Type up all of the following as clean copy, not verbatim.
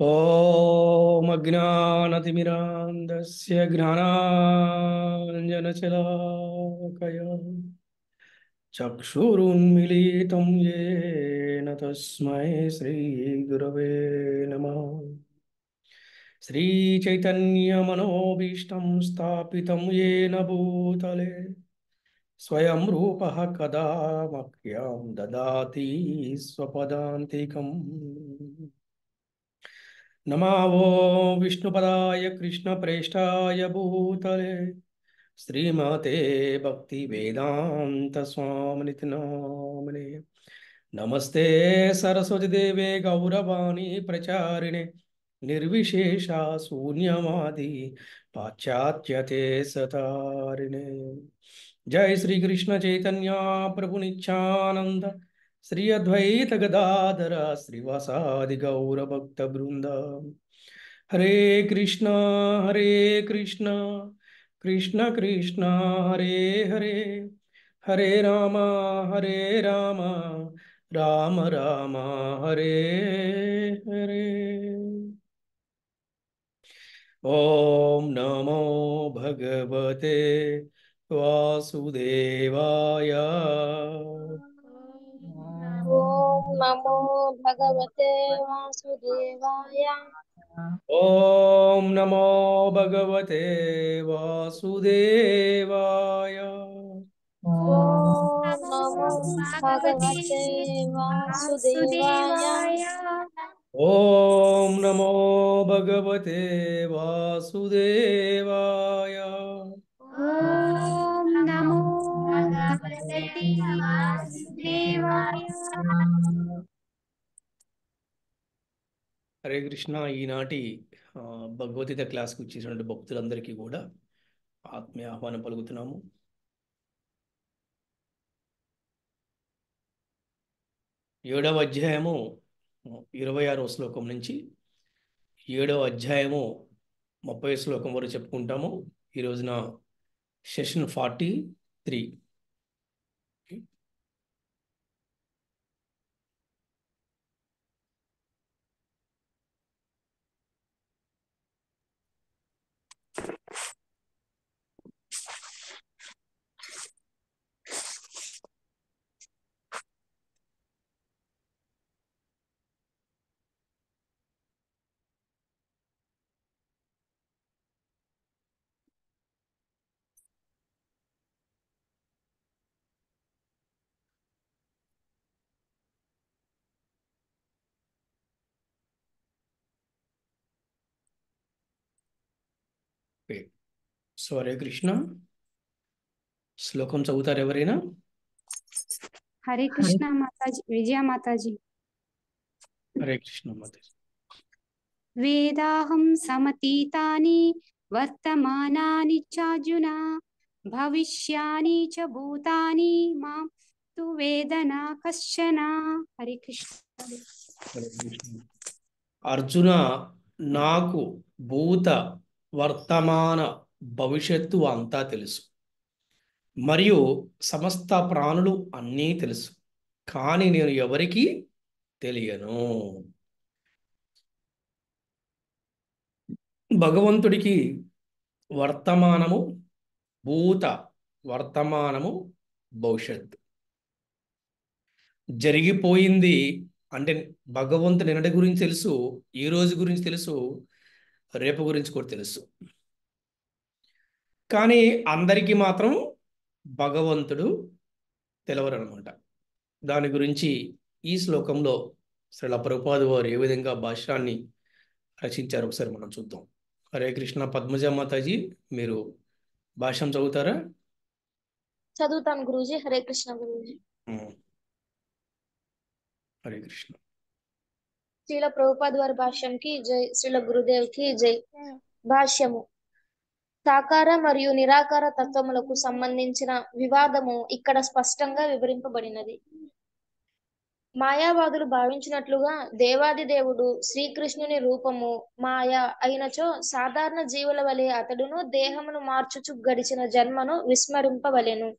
ॐ अज्ञानतिमिरान्धस्य ज्ञानाञ्जनशलाकया चक्षुरुन्मीलितं येन तस्मै श्रीगुरवे नमः। श्रीचैतन्यमनोभीष्टं स्थापितं येन भूतले स्वयं रूपः कदा मह्यं ददाति स्वपदान्तिकम्। नमो विष्णुपदाय कृष्णप्रेष्ठाय भूतले श्रीमते भक्तिवेदान्त स्वामिनिति नामिने। नमस्ते सरस्वती देवे गौरवाणी प्रचारिणे निर्विशेषा शून्यवादी पाश्चात्यते सतारिणे। जय श्री कृष्ण चैतन्य प्रभु नित्यानंद श्री अद्वैत गदाधर श्रीवासादि गौर भक्त वृंद। हरे कृष्णा कृष्ण कृष्ण हरे हरे हरे राम राम राम हरे हरे। ओम नमो भगवते वासुदेवाय। ओम नमो भगवते वासुदेवाय। ओम नमो भगवते वासुदेवाय। ओम नमो नमो भगवते भगवते वासुदेवाय। वासुदेवाय। ओम नमो भगवते वासुदेवाय। ओम नमो भगवते वासुदेवाय। హరే కృష్ణ. ఈనాటి భగవద్గీత క్లాస్కి వచ్చేసినటువంటి భక్తులందరికీ కూడా ఆత్మీయ ఆహ్వానం పలుకుతున్నాము. 7వ అధ్యాయము 26వ శ్లోకం నుంచి 7వ అధ్యాయము 30వ శ్లోకం వరకు చెప్పుకుంటాము. ఈ రోజున సెషన్ 43. సో హరే కృష్ణ. శ్లోకం చదువుతారు ఎవరైనా? హరే కృష్ణ మాతాజీ. విజయ మాతాజీ. హరే కృష్ణ మాతాజీ. వేదాహం సమతీతాని వర్తమానాని చార్జున భవిష్యాని చ భూతాని మాం తు వేదన కశ్చన. హరే కృష్ణ. హరే కృష్ణ. అర్జున, నాకు భూత వర్తమాన భవిష్యత్తు అంతా తెలుసు, మరియు సమస్త ప్రాణులు అన్నీ తెలుసు, కానీ నేను ఎవరికీ తెలియను. భగవంతుడికి వర్తమానము, భూత వర్తమానము, భవిష్యత్తు జరిగిపోయింది అంటే భగవంతుని నిన్నటి గురించి తెలుసు, ఈ రోజు గురించి తెలుసు, రేపు గురించి కూడా తెలుసు. కానీ అందరికీ మాత్రం భగవంతుడు తెలవరనమాట. దాని గురించి ఈ శ్లోకంలో శ్రీల ప్రభుపాద వారు ఏ విధంగా భాష్యాన్ని రచించారు ఒకసారి మనం చూద్దాం. హరే కృష్ణ. పద్మజ మాతాజీ, మీరు భాష్యం చదువుతారా? చదువుతాను గురూజీ. హరే కృష్ణ గురూజీ. హరే కృష్ణ. శ్రీల ప్రభుపాద వారి భాష్యంకి జై. శ్రీల గురుదేవ్ కి జై. భాష్యము. సాకార మరియు నిరాకార తత్వములకు సంబంధించిన వివాదము ఇక్కడ స్పష్టంగా వివరింపబడినది. మాయావాదులు భావించినట్లుగా దేవాది దేవుడు శ్రీకృష్ణుని రూపము మాయ అయినచో సాధారణ జీవుల వలె అతడును దేహమును మార్చుచు గడిచిన జన్మను విస్మరింపవలెను.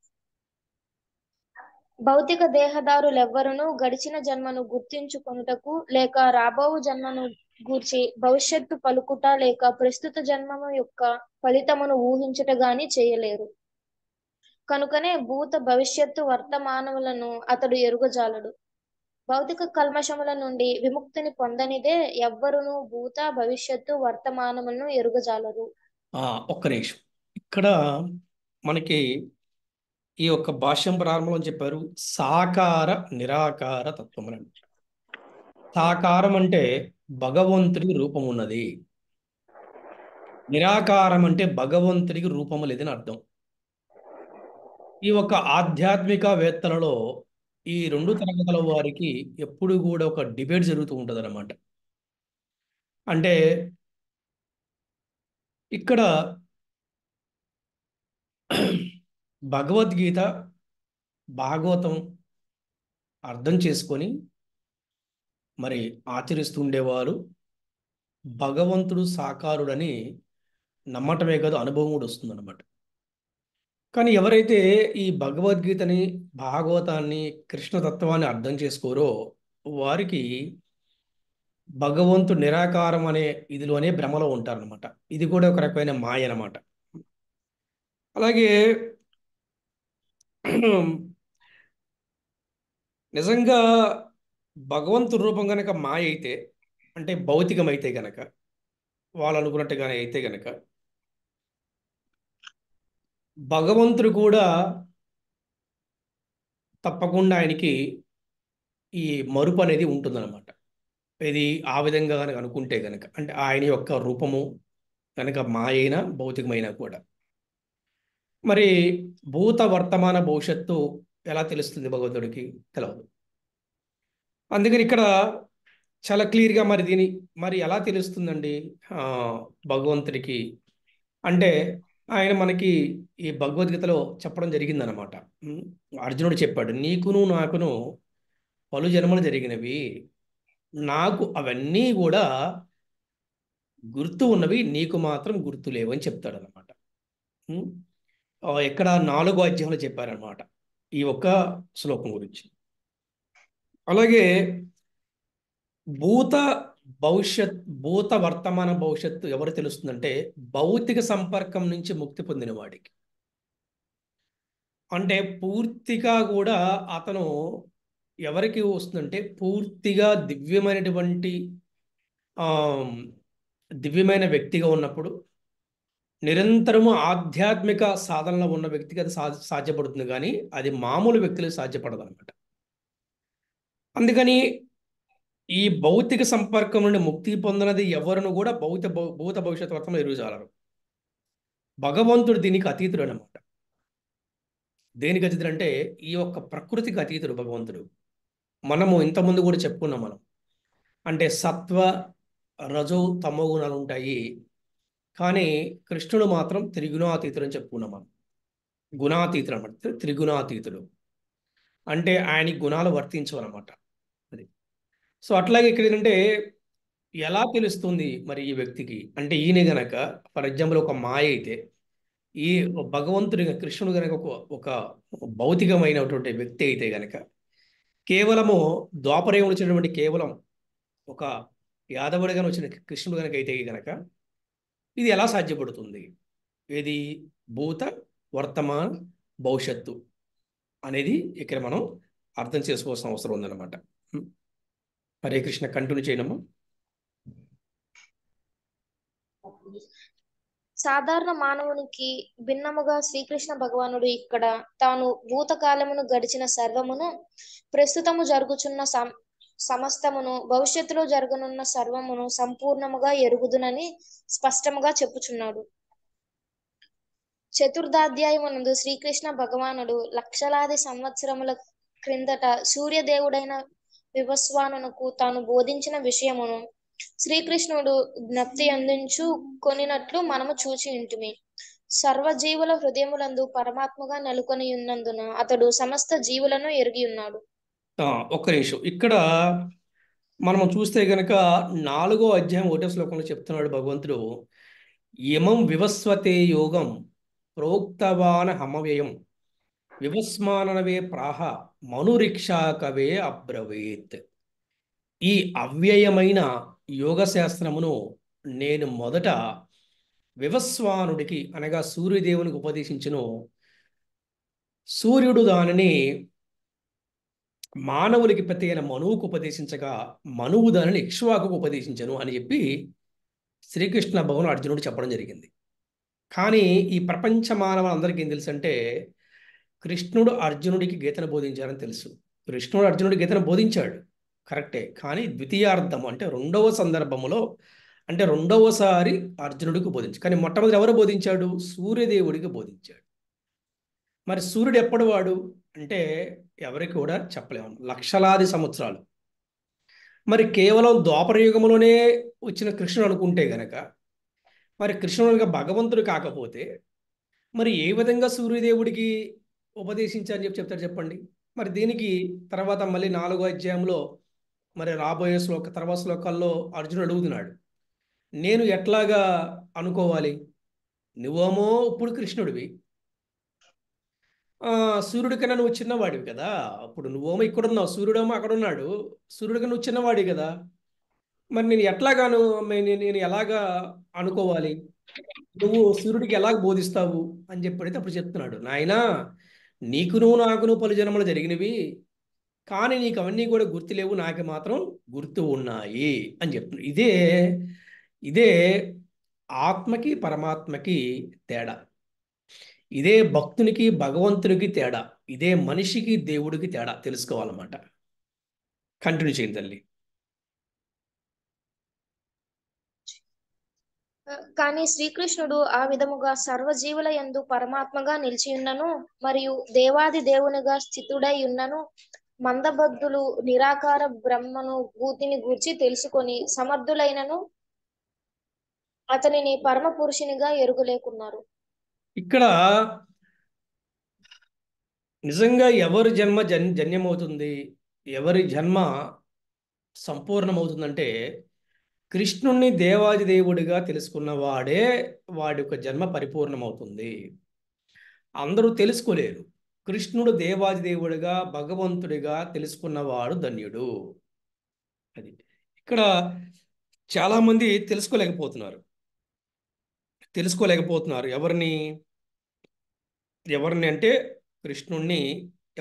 భౌతిక దేహదారులెవ్వరును గడిచిన జన్మను గుర్తించుకొనుటకు లేక రాబోవు జన్మను గూర్చి భవిష్యత్తు పలుకుట లేక ప్రస్తుత జన్మము యొక్క ఫలితమును ఊహించుట గాని చేయలేరు. కనుకనే భూత భవిష్యత్తు వర్తమానములను అతడు ఎరుగజాలడు. భౌతిక కల్మషముల నుండి విముక్తిని పొందనిదే ఎవ్వరును భూత భవిష్యత్తు వర్తమానములను ఎరుగజాలరు. ఒక్క నిమిషం. ఇక్కడ మనకి ఈ యొక్క భాష్యం ప్రారంభంలో చెప్పారు సాకార నిరాకార తత్వములని. సాకారం అంటే భగవంతుడికి రూపం ఉన్నది, నిరాకారం అంటే భగవంతుడికి రూపము లేదని అర్థం. ఈ యొక్క ఆధ్యాత్మిక వేత్తలలో ఈ రెండు తరగతుల వారికి ఎప్పుడు కూడా ఒక డిబేట్ జరుగుతూ ఉంటుంది అన్నమాట. అంటే ఇక్కడ భగవద్గీత భాగవతం అర్థం చేసుకొని మరి ఆచరిస్తూ ఉండేవారు భగవంతుడు సాకారుడని నమ్మటమే కాదు, అనుభవం కూడా వస్తుందన్నమాట. కానీ ఎవరైతే ఈ భగవద్గీతని భాగవతాన్ని కృష్ణతత్వాన్ని అర్థం చేసుకోరో వారికి భగవంతుడు నిరాకారం అనే ఇదిలోనే భ్రమలో ఉంటారనమాట. ఇది కూడా ఒక రకమైన మాయ అన్నమాట. అలాగే నిజంగా భగవంతుడి రూపం కనుక మాయ అయితే, అంటే భౌతికమైతే గనక, వాళ్ళు అనుకున్నట్టుగానే అయితే గనక భగవంతుడు కూడా తప్పకుండా ఆయనకి ఈ మరుపు అనేది ఉంటుందన్నమాట. ఇది ఆ విధంగా కనుక అనుకుంటే గనక, అంటే ఆయన యొక్క రూపము కనుక మాయైన భౌతికమైన కూడా మరి భూత వర్తమాన భవిష్యత్తు ఎలా తెలుస్తుంది భగవంతుడికి? తెలవదు. అందుకని ఇక్కడ చాలా క్లియర్గా మరి మరి ఎలా తెలుస్తుందండి భగవంతుడికి అంటే ఆయన మనకి ఈ భగవద్గీతలో చెప్పడం జరిగిందనమాట. అర్జునుడు చెప్పాడు, నీకును నాకును పలు జన్మలు జరిగినవి, నాకు అవన్నీ కూడా గుర్తు ఉన్నవి, నీకు మాత్రం గుర్తు లేవు అని చెప్తాడు అనమాట. ఎక్కడ 4వ అధ్యాయంలో చెప్పారనమాట ఈ ఒక్క శ్లోకం గురించి. అలాగే భూత వర్తమాన భవిష్యత్తు ఎవరు తెలుస్తుందంటే భౌతిక సంపర్కం నుంచి ముక్తి పొందిన వాడికి. అంటే పూర్తిగా కూడా అతను ఎవరికి వస్తుందంటే పూర్తిగా దివ్యమైన వ్యక్తిగా ఉన్నప్పుడు, నిరంతరము ఆధ్యాత్మిక సాధనలో ఉన్న వ్యక్తికి అది సాధ్యపడుతుంది, కానీ అది మామూలు వ్యక్తులకు సాధ్యపడదు అనమాట. అందుకని ఈ భౌతిక సంపర్కం నుండి ముక్తి పొందినది ఎవరిను కూడా భూత భవిష్యత్ వర్తంలో ఎరుగజాలరు. భగవంతుడు దీనికి అతీతుడు అనమాట. దేనికి అతీతుడు అంటే ఈ యొక్క ప్రకృతికి అతీతుడు భగవంతుడు. మనము ఇంతకుముందు కూడా చెప్పుకున్నాం మనం, అంటే సత్వ రజో తమో గుణాలు ఉంటాయి, కానీ కృష్ణుడు మాత్రం త్రిగుణాతీతుడు అని చెప్పుకున్నాం మనం. గుణాతీతుడు అనమాట, త్రిగుణాతీతుడు అంటే ఆయనకి గుణాలు వర్తించవు అనమాట. అది సో అట్లాగే ఇక్కడ ఏంటంటే ఎలా తెలుస్తుంది మరి ఈ వ్యక్తికి అంటే ఈయన గనక ఫర్ ఎగ్జాంపుల్ ఒక మాయ అయితే, ఈ భగవంతుడి కృష్ణుడు గనక ఒక భౌతికమైనటువంటి వ్యక్తి అయితే గనక, కేవలము ద్వాపరయుగంలో వచ్చినటువంటి కేవలం ఒక యాదవుడిగా వచ్చిన కృష్ణుడు గనక అయితే గనక ఇది ఎలా సాధ్యపడుతుంది? ఇది భూత వర్తమాన భవిష్యత్తు అనేది ఇక్కడ మనం అర్థం చేసుకోవాల్సిన అవసరం ఉందన్నమాట. హరే కృష్ణ, కంటిన్యూ చేయనమ్మా. సాధారణ మానవునికి భిన్నముగా శ్రీకృష్ణ భగవానుడు ఇక్కడ తాను భూతకాలమును గడిచిన సర్వమును, ప్రస్తుతము జరుగుచున్న సమస్తమును, భవిష్యత్తులో జరగనున్న సర్వమును సంపూర్ణముగా ఎరుగుదునని స్పష్టముగా చెప్పుచున్నాడు. చతుర్థాధ్యాయమునందు శ్రీకృష్ణ భగవానుడు లక్షలాది సంవత్సరముల క్రిందట సూర్యదేవుడైన వివస్వానునకు తాను బోధించిన విషయమును శ్రీకృష్ణుడు జ్ఞప్తి అందించు కొనినట్లు మనము చూచి ఉంటిమి. సర్వజీవుల హృదయములందు పరమాత్మగా నెలకొని ఉన్నందున అతడు సమస్త జీవులను ఎరిగి ఉన్నాడు. ఒక్క నిమిషం, ఇక్కడ మనము చూస్తే గనక 4వ అధ్యాయం 1వ శ్లోకంలో చెప్తున్నాడు భగవంతుడు, ఇమం వివస్వతే యోగం ప్రోక్తవాన హమవ్యయం వివస్మానవే ప్రాహ మనురిక్షాకవే అబ్రవీత్. ఈ అవ్యయమైన యోగ శాస్త్రమును నేను మొదట వివస్వానుడికి అనగా సూర్యదేవునికి ఉపదేశించును. సూర్యుడు దానిని మానవులకి ప్రతి అయిన మనువుకు ఉపదేశించగా మనువు దానిని ఇక్ష్వాకుకు ఉపదేశించను అని చెప్పి శ్రీకృష్ణ భగవానుడు అర్జునుడు చెప్పడం జరిగింది. కానీ ఈ ప్రపంచ మానవులందరికీ ఏం తెలుసు అంటే కృష్ణుడు అర్జునుడికి గీతను బోధించారని తెలుసు. కృష్ణుడు అర్జునుడికి గీతను బోధించాడు, కరెక్టే. కానీ ద్వితీయార్థం అంటే రెండవ సందర్భములో, అంటే రెండవసారి అర్జునుడికి బోధించాడు. కానీ మొట్టమొదటి ఎవరు బోధించాడు? సూర్యదేవుడికి బోధించాడు. మరి సూర్యుడు ఎప్పుడు వాడు అంటే ఎవరికి కూడా చెప్పలేము, లక్షలాది సంవత్సరాలు. మరి కేవలం ద్వాపర యుగంలోనే వచ్చిన కృష్ణుడు అనుకుంటే గనక మరి కృష్ణుడు భగవంతుడు కాకపోతే మరి ఏ విధంగా సూర్యదేవుడికి ఉపదేశించారని చెప్పి చెప్తారు చెప్పండి. మరి దీనికి తర్వాత మళ్ళీ 4వ అధ్యాయంలో మరి రాబోయే తర్వాత శ్లోకాల్లో అర్జునుడు అడుగుతున్నాడు, నేను ఎట్లాగా అనుకోవాలి? నువ్వేమో ఇప్పుడు కృష్ణుడివి, సూర్యుడి కన్నా నువ్వు చిన్నవాడివి కదా. అప్పుడు నువ్వేమో ఇక్కడున్నావు, సూర్యుడేమో అక్కడ ఉన్నాడు. సూర్యుడి కన్నా నువ్వు చిన్నవాడి కదా. మరి నేను ఎట్లాగాను నేను ఎలాగా అనుకోవాలి? నువ్వు సూర్యుడికి ఎలాగ బోధిస్తావు అని చెప్పి అప్పుడు చెప్తున్నాడు, నాయనా నీకును నాకును పలు జన్మలు జరిగినవి, కానీ నీకు అవన్నీ కూడా గుర్తులేవు, నాకు మాత్రం గుర్తు ఉన్నాయి అని చెప్తున్నాడు. ఇదే ఆత్మకి పరమాత్మకి తేడా. ఇదే భక్తునికి భగవంతునికి తేడా. ఇదే మనిషికి దేవుడికి తేడా తెలుసుకోవాలన్నమాట. కంటిన్యూ చేయండి తల్లి. కానీ శ్రీకృష్ణుడు ఆ విధముగా సర్వజీవుల యందు పరమాత్మగా నిలిచియున్నను మరియు దేవాది దేవునిగా స్థితుడై ఉన్నను మందబద్ధులు నిరాకార బ్రహ్మను భూతిని గూర్చి తెలుసుకొని సమర్థులైనను అతనిని పరమ పురుషునిగా ఎరుగులేకున్నారు. ఇక్కడ నిజంగా ఎవరి జన్మ జన్యమవుతుంది, ఎవరి జన్మ సంపూర్ణమవుతుందంటే కృష్ణుణ్ణి దేవాది దేవుడిగా తెలుసుకున్న వాడే వాడి యొక్క జన్మ పరిపూర్ణమవుతుంది. అందరూ తెలుసుకోలేరు. కృష్ణుడు దేవాది దేవుడిగా భగవంతుడిగా తెలుసుకున్నవాడు ధన్యుడు. అది ఇక్కడ చాలామంది తెలుసుకోలేకపోతున్నారు. ఎవరిని అంటే కృష్ణుణ్ణి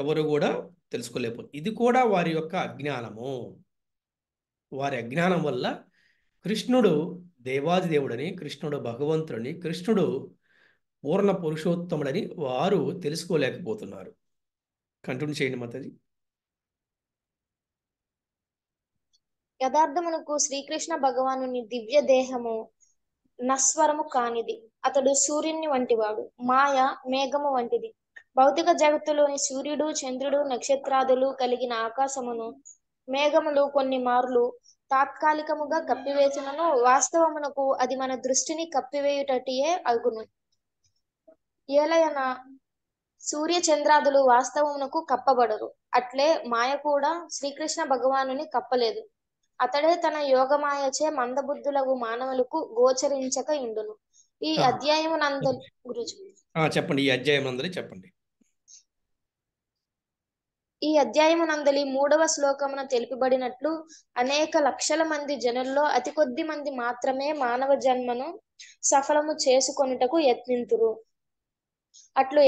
ఎవరు కూడా తెలుసుకోలేకపోతున్నారు. ఇది కూడా వారి యొక్క అజ్ఞానము. వారి అజ్ఞానం వల్ల కృష్ణుడు దేవాది దేవుడని, కృష్ణుడు భగవంతుడని, కృష్ణుడు పూర్ణ పురుషోత్తముడని వారు తెలుసుకోలేకపోతున్నారు. కంటిన్యూ చేయండి మాతాజీ. యథార్థమునకు శ్రీకృష్ణ భగవానుని దివ్య దేహము నస్వరము కానిది. అతడు సూర్యుని వంటివాడు, మాయ మేఘము వంటిది. భౌతిక జగత్తులోని సూర్యుడు, చంద్రుడు, నక్షత్రాదులు కలిగిన ఆకాశమును మేఘములు కొన్ని మార్లు తాత్కాలికముగా కప్పివేసినను వాస్తవమునకు అది మన దృష్టిని కప్పివేయుటటియే అగును. ఏలయన సూర్య చంద్రాదులు వాస్తవమునకు కప్పబడరు, అట్లే మాయ కూడా శ్రీకృష్ణ భగవానుని కప్పలేదు. అతడే తన యోగమాయచే మందబుద్ధులకు మానవులకు గోచరించక ఇండును. ఈ అధ్యాయమునందు గురుజీ చెప్పండి. ఈ అధ్యాయం అందరి చెప్పండి. ఈ అధ్యాయమునందలి 3వ శ్లోకమున తెలుపబడినట్లు అనేక లక్షల మంది జనుల్లో అతి కొద్ది మంది మాత్రమే మానవ జన్మను సఫలము చేసుకొనుటకు యత్నింతురు. అట్లు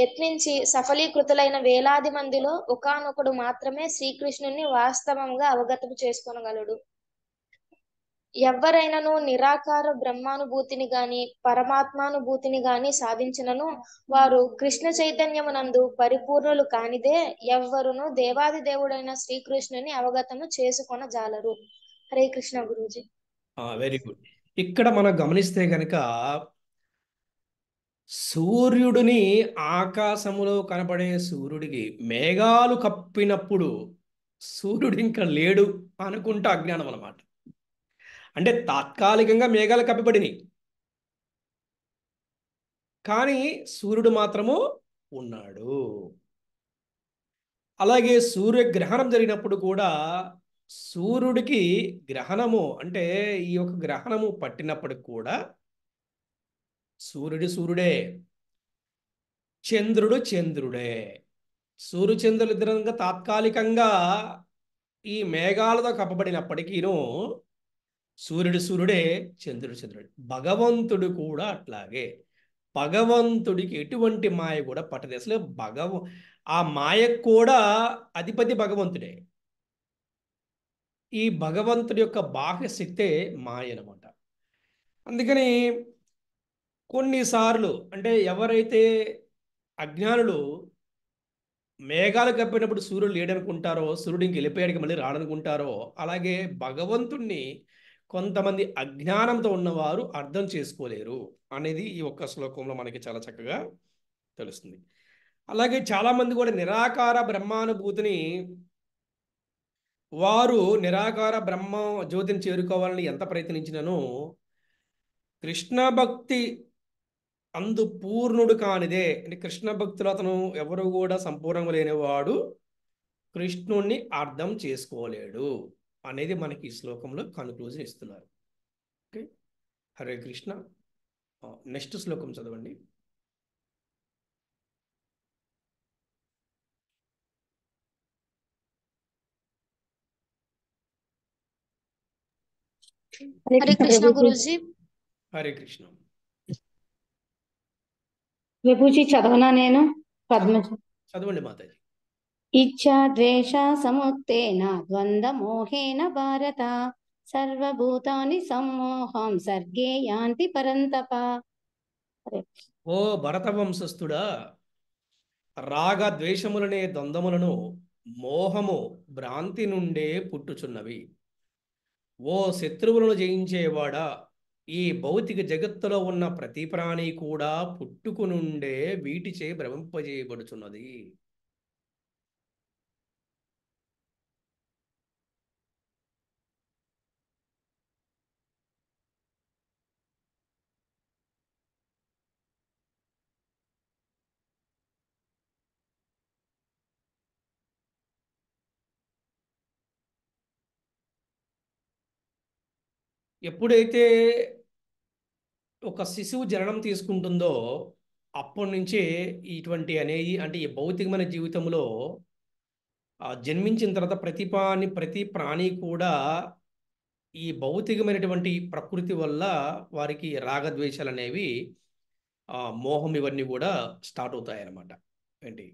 యత్నించి సఫలీకృతులైన వేలాది మందిలో ఒకానొకడు మాత్రమే శ్రీకృష్ణుని వాస్తవంగా అవగతము చేసుకొనగలడు. ఎవరైనాను నిరాకార బ్రహ్మానుభూతిని గాని పరమాత్మానుభూతిని గాని సాధించినను వారు కృష్ణ చైతన్యమునందు పరిపూర్ణులు కానిదే ఎవ్వరును దేవాది దేవుడైన శ్రీకృష్ణుని అవగతము చేసుకొనజాలరు. హరే కృష్ణ గురూజీ. Very good. ఇక్కడ మనం గమనిస్తే గనక సూర్యుడిని ఆకాశములో కనపడే సూర్యుడికి మేఘాలు కప్పినప్పుడు సూర్యుడు ఇంకా లేడు అనుకుంటా అజ్ఞానం అన్నమాట. అంటే తాత్కాలికంగా మేఘాలు కప్పిపడినాయి, కానీ సూర్యుడు మాత్రము ఉన్నాడు. అలాగే సూర్యగ్రహణం జరిగినప్పుడు కూడా సూర్యుడికి గ్రహణము అంటే ఈ యొక్క గ్రహణము పట్టినప్పటికి కూడా సూర్యుడే, చంద్రుడే. సూర్యచంద్రులు ఇద్దరంగా తాత్కాలికంగా ఈ మేఘాలతో కప్పబడినప్పటికీను సూర్యుడు సూర్యుడే, చంద్రుడు చంద్రుడే. భగవంతుడు కూడా అట్లాగే. భగవంతుడికి ఎటువంటి మాయ కూడా పట్టదు. అసలు ఆ మాయకు కూడా అధిపతి భగవంతుడే. ఈ భగవంతుడి యొక్క బాహ్య శక్తే మాయ అనమాట. అందుకని కొన్నిసార్లు అంటే ఎవరైతే అజ్ఞానులు మేఘాలు కప్పినప్పుడు సూర్యుడు లేడనుకుంటారో, సూర్యుడు ఇంక వెళ్ళిపోయాడికి మళ్ళీ రాడనుకుంటారో, అలాగే భగవంతుణ్ణి కొంతమంది అజ్ఞానంతో ఉన్నవారు అర్థం చేసుకోలేరు అనేది ఈ ఒక్క శ్లోకంలో మనకి చాలా చక్కగా తెలుస్తుంది. అలాగే చాలామంది కూడా నిరాకార బ్రహ్మానుభూతిని, వారు నిరాకార బ్రహ్మ జ్యోతిని చేరుకోవాలని ఎంత ప్రయత్నించినను కృష్ణ భక్తి అందు పూర్ణుడు కానిదే, అంటే కృష్ణ భక్తులు అతను ఎవరు కూడా సంపూర్ణంగా లేనివాడు కృష్ణుణ్ణి అర్థం చేసుకోలేడు అనేది మనకి ఈ శ్లోకంలో కన్క్లూజన్ ఇస్తున్నారు. ఓకే, హరే కృష్ణ. నెక్స్ట్ శ్లోకం చదవండి. హరే కృష్ణ గురూజీ. హరే కృష్ణ. ప్రభుజీ చదవనా నేను? పద్మజ చదవండి మాతాజీ. ఇచ్చా ద్వేష సముత్తేన ద్వంద్వ మోహేన భారత సర్వభూతాని సమ్మోహం సర్గే యాంతి పరంతప. ఓ భరత వంశస్థుడా, రాగ ద్వేషములనే ద్వంద్వములను మోహము భ్రాంతి నుండే పుట్టుచున్నవి. ఓ శత్రువులను జయించేవాడా, ఈ భౌతిక జగత్తులో ఉన్న ప్రతి ప్రాణి కూడా పుట్టుకు నుండే వీటిచే భ్రమింపజేయబడుచున్నది. ఎప్పుడైతే ఒక శిశువు జననం తీసుకుంటుందో అప్పటి నుంచే ఇటువంటి అనేది, అంటే ఈ భౌతికమైన జీవితంలో జన్మించిన తర్వాత ప్రతి ప్రాణి కూడా ఈ భౌతికమైనటువంటి ప్రకృతి వల్ల వారికి రాగద్వేషాలు అనేవి, మోహం ఇవన్నీ కూడా స్టార్ట్ అవుతాయి అన్నమాట. ఏంటి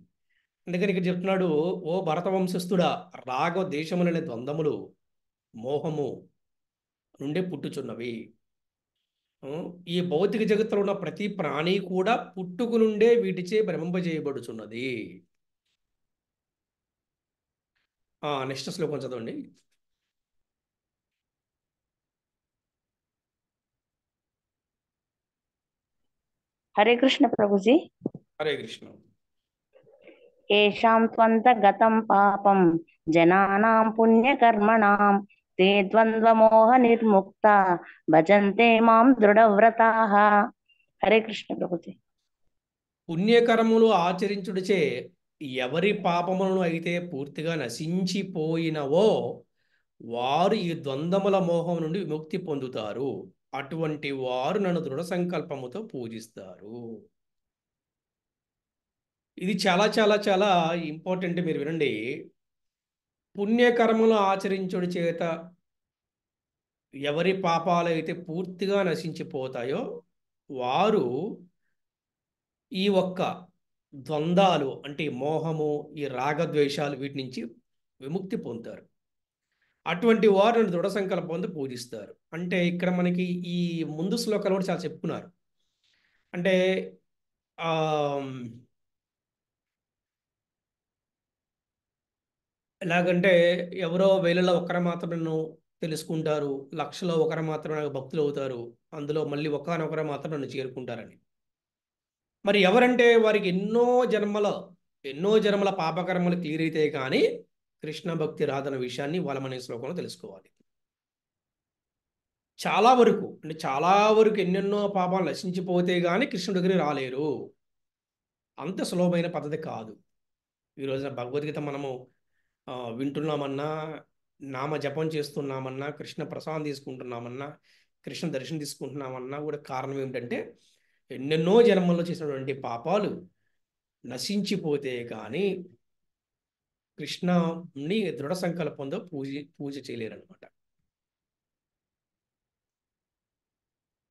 అందుకని ఇక్కడ చెప్తున్నాడు, ఓ భరత వంశస్థుడా, రాగ దేశములనే ద్వంద్వములు మోహము నుండే పుట్టుచున్నవి. ఈ భౌతిక జగత్తులో ఉన్న ప్రతి ప్రాణి కూడా పుట్టుకు నుండే వీటిచే భ్రమింపజేయబడుచున్నది. నెక్స్ట్ శ్లోకం చదవండి. హరే కృష్ణ ప్రభుజీ. హరే కృష్ణ. ఏషాం త్వంతగతం పాపం జనానాం పుణ్యకర్మణాం తే ద్వంద్వమోహ నిర్ముక్త భజంతే మాం దృఢవ్రతాః. హరే కృష్ణ ప్రభుజీ. పుణ్యకర్మలు ఆచరించుడిచే ఎవరి పాపములను అయితే పూర్తిగా నశించిపోయినవో వారు ఈ ద్వంద్వముల మోహం నుండి విముక్తి పొందుతారు. అటువంటి వారు నన్ను దృఢ సంకల్పముతో పూజిస్తారు. ఇది చాలా చాలా చాలా ఇంపార్టెంట్. మీరు వినండి. పుణ్యకర్మలు ఆచరించుడి చేత ఎవరి పాపాలు అయితే పూర్తిగా నశించిపోతాయో వారు ఈ ఒక్క ద్వంద్వాలు, అంటే మోహము, ఈ రాగద్వేషాలు, వీటి నుంచి విముక్తి పొందుతారు. అటువంటి వారిని దృఢ సంకల్పంతో పూజిస్తారు. అంటే ఇక్కడ మనకి ఈ ముందు శ్లోకాలు కూడా చాలా చెప్పుకున్నారు. అంటే ఎలాగంటే ఎవరో వేలలో ఒకరు మాత్రమే నన్ను తెలుసుకుంటారు, లక్షలో ఒకరు మాత్రమే నాకు భక్తులు అవుతారు, అందులో మళ్ళీ ఒకనొకరు మాత్రం నన్ను చేరుకుంటారని. మరి ఎవరంటే వారికి ఎన్నో జన్మల పాపకర్మలు క్లియర్ అయితే కానీ కృష్ణ భక్తి రాదన్న విషయాన్ని వాళ్ళ మన శ్లోకంలో తెలుసుకోవాలి. చాలా వరకు ఎన్నెన్నో పాపాలు నశించిపోతే కానీ కృష్ణుడి దగ్గరికి రాలేరు. అంత సులభమైన పద్ధతి కాదు. ఈ రోజున భగవద్గీత మనము వింటున్నామన్నా, నామ జపం చేస్తున్నామన్నా, కృష్ణ ప్రసాదం తీసుకుంటున్నామన్నా, కృష్ణ దర్శనం తీసుకుంటున్నామన్నా కూడా కారణం ఏమిటంటే ఎన్నెన్నో జన్మల్లో చేసినటువంటి పాపాలు నశించిపోతే కానీ కృష్ణుని దృఢ సంకల్పంతో పూజ చేయలేరు అనమాట.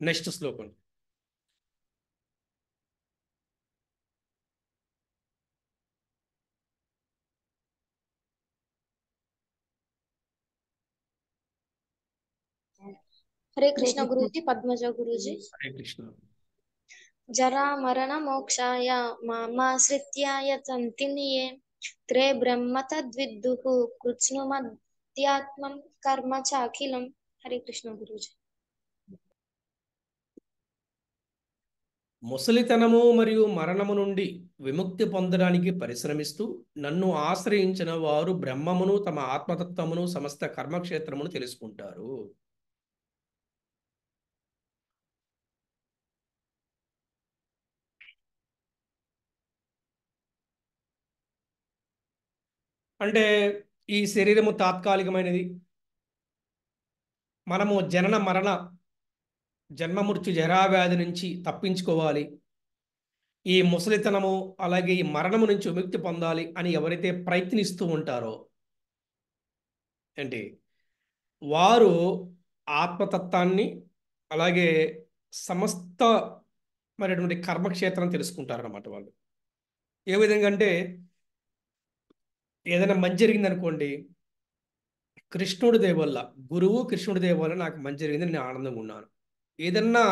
నెక్స్ట్ శ్లోకం. హరే కృష్ణ గురూజీ. పద్మజ గురూజీ. హరే కృష్ణ. జరా మరణ మోక్షాయ మామాశ్రిత్యాయ తంతినియే త్రే బ్రహ్మ తద్విద్దుః కృత్స్నుమధ్యాత్మం కర్మ చాఖిలం. హరే కృష్ణ గురూజీ. ముసలితనము మరియు మరణము నుండి విముక్తి పొందడానికి పరిశ్రమిస్తూ నన్ను ఆశ్రయించిన వారు బ్రహ్మమును, తమ ఆత్మతత్వమును, సమస్త కర్మక్షేత్రమును తెలుసుకుంటారు. అంటే ఈ శరీరము తాత్కాలికమైనది. మనము జనన మరణ జన్మమృత్యు జరావ్యాధి నుంచి తప్పించుకోవాలి, ఈ ముసలితనము అలాగే ఈ మరణము నుంచి విముక్తి పొందాలి అని ఎవరైతే ప్రయత్నిస్తూ ఉంటారో ఏంటి వారు ఆత్మతత్వాన్ని అలాగే సమస్త మరిటువంటి కర్మక్షేత్రం తెలుసుకుంటారన్నమాట. వాళ్ళు ఏ విధంగా అంటే ఏదైనా మంచి జరిగిందనుకోండి, కృష్ణుడి దయ వల్ల, గురువు కృష్ణుడి దయ వల్ల నాకు మంచి జరిగింది, నేను ఆనందంగా ఉన్నాను. ఏదన్నా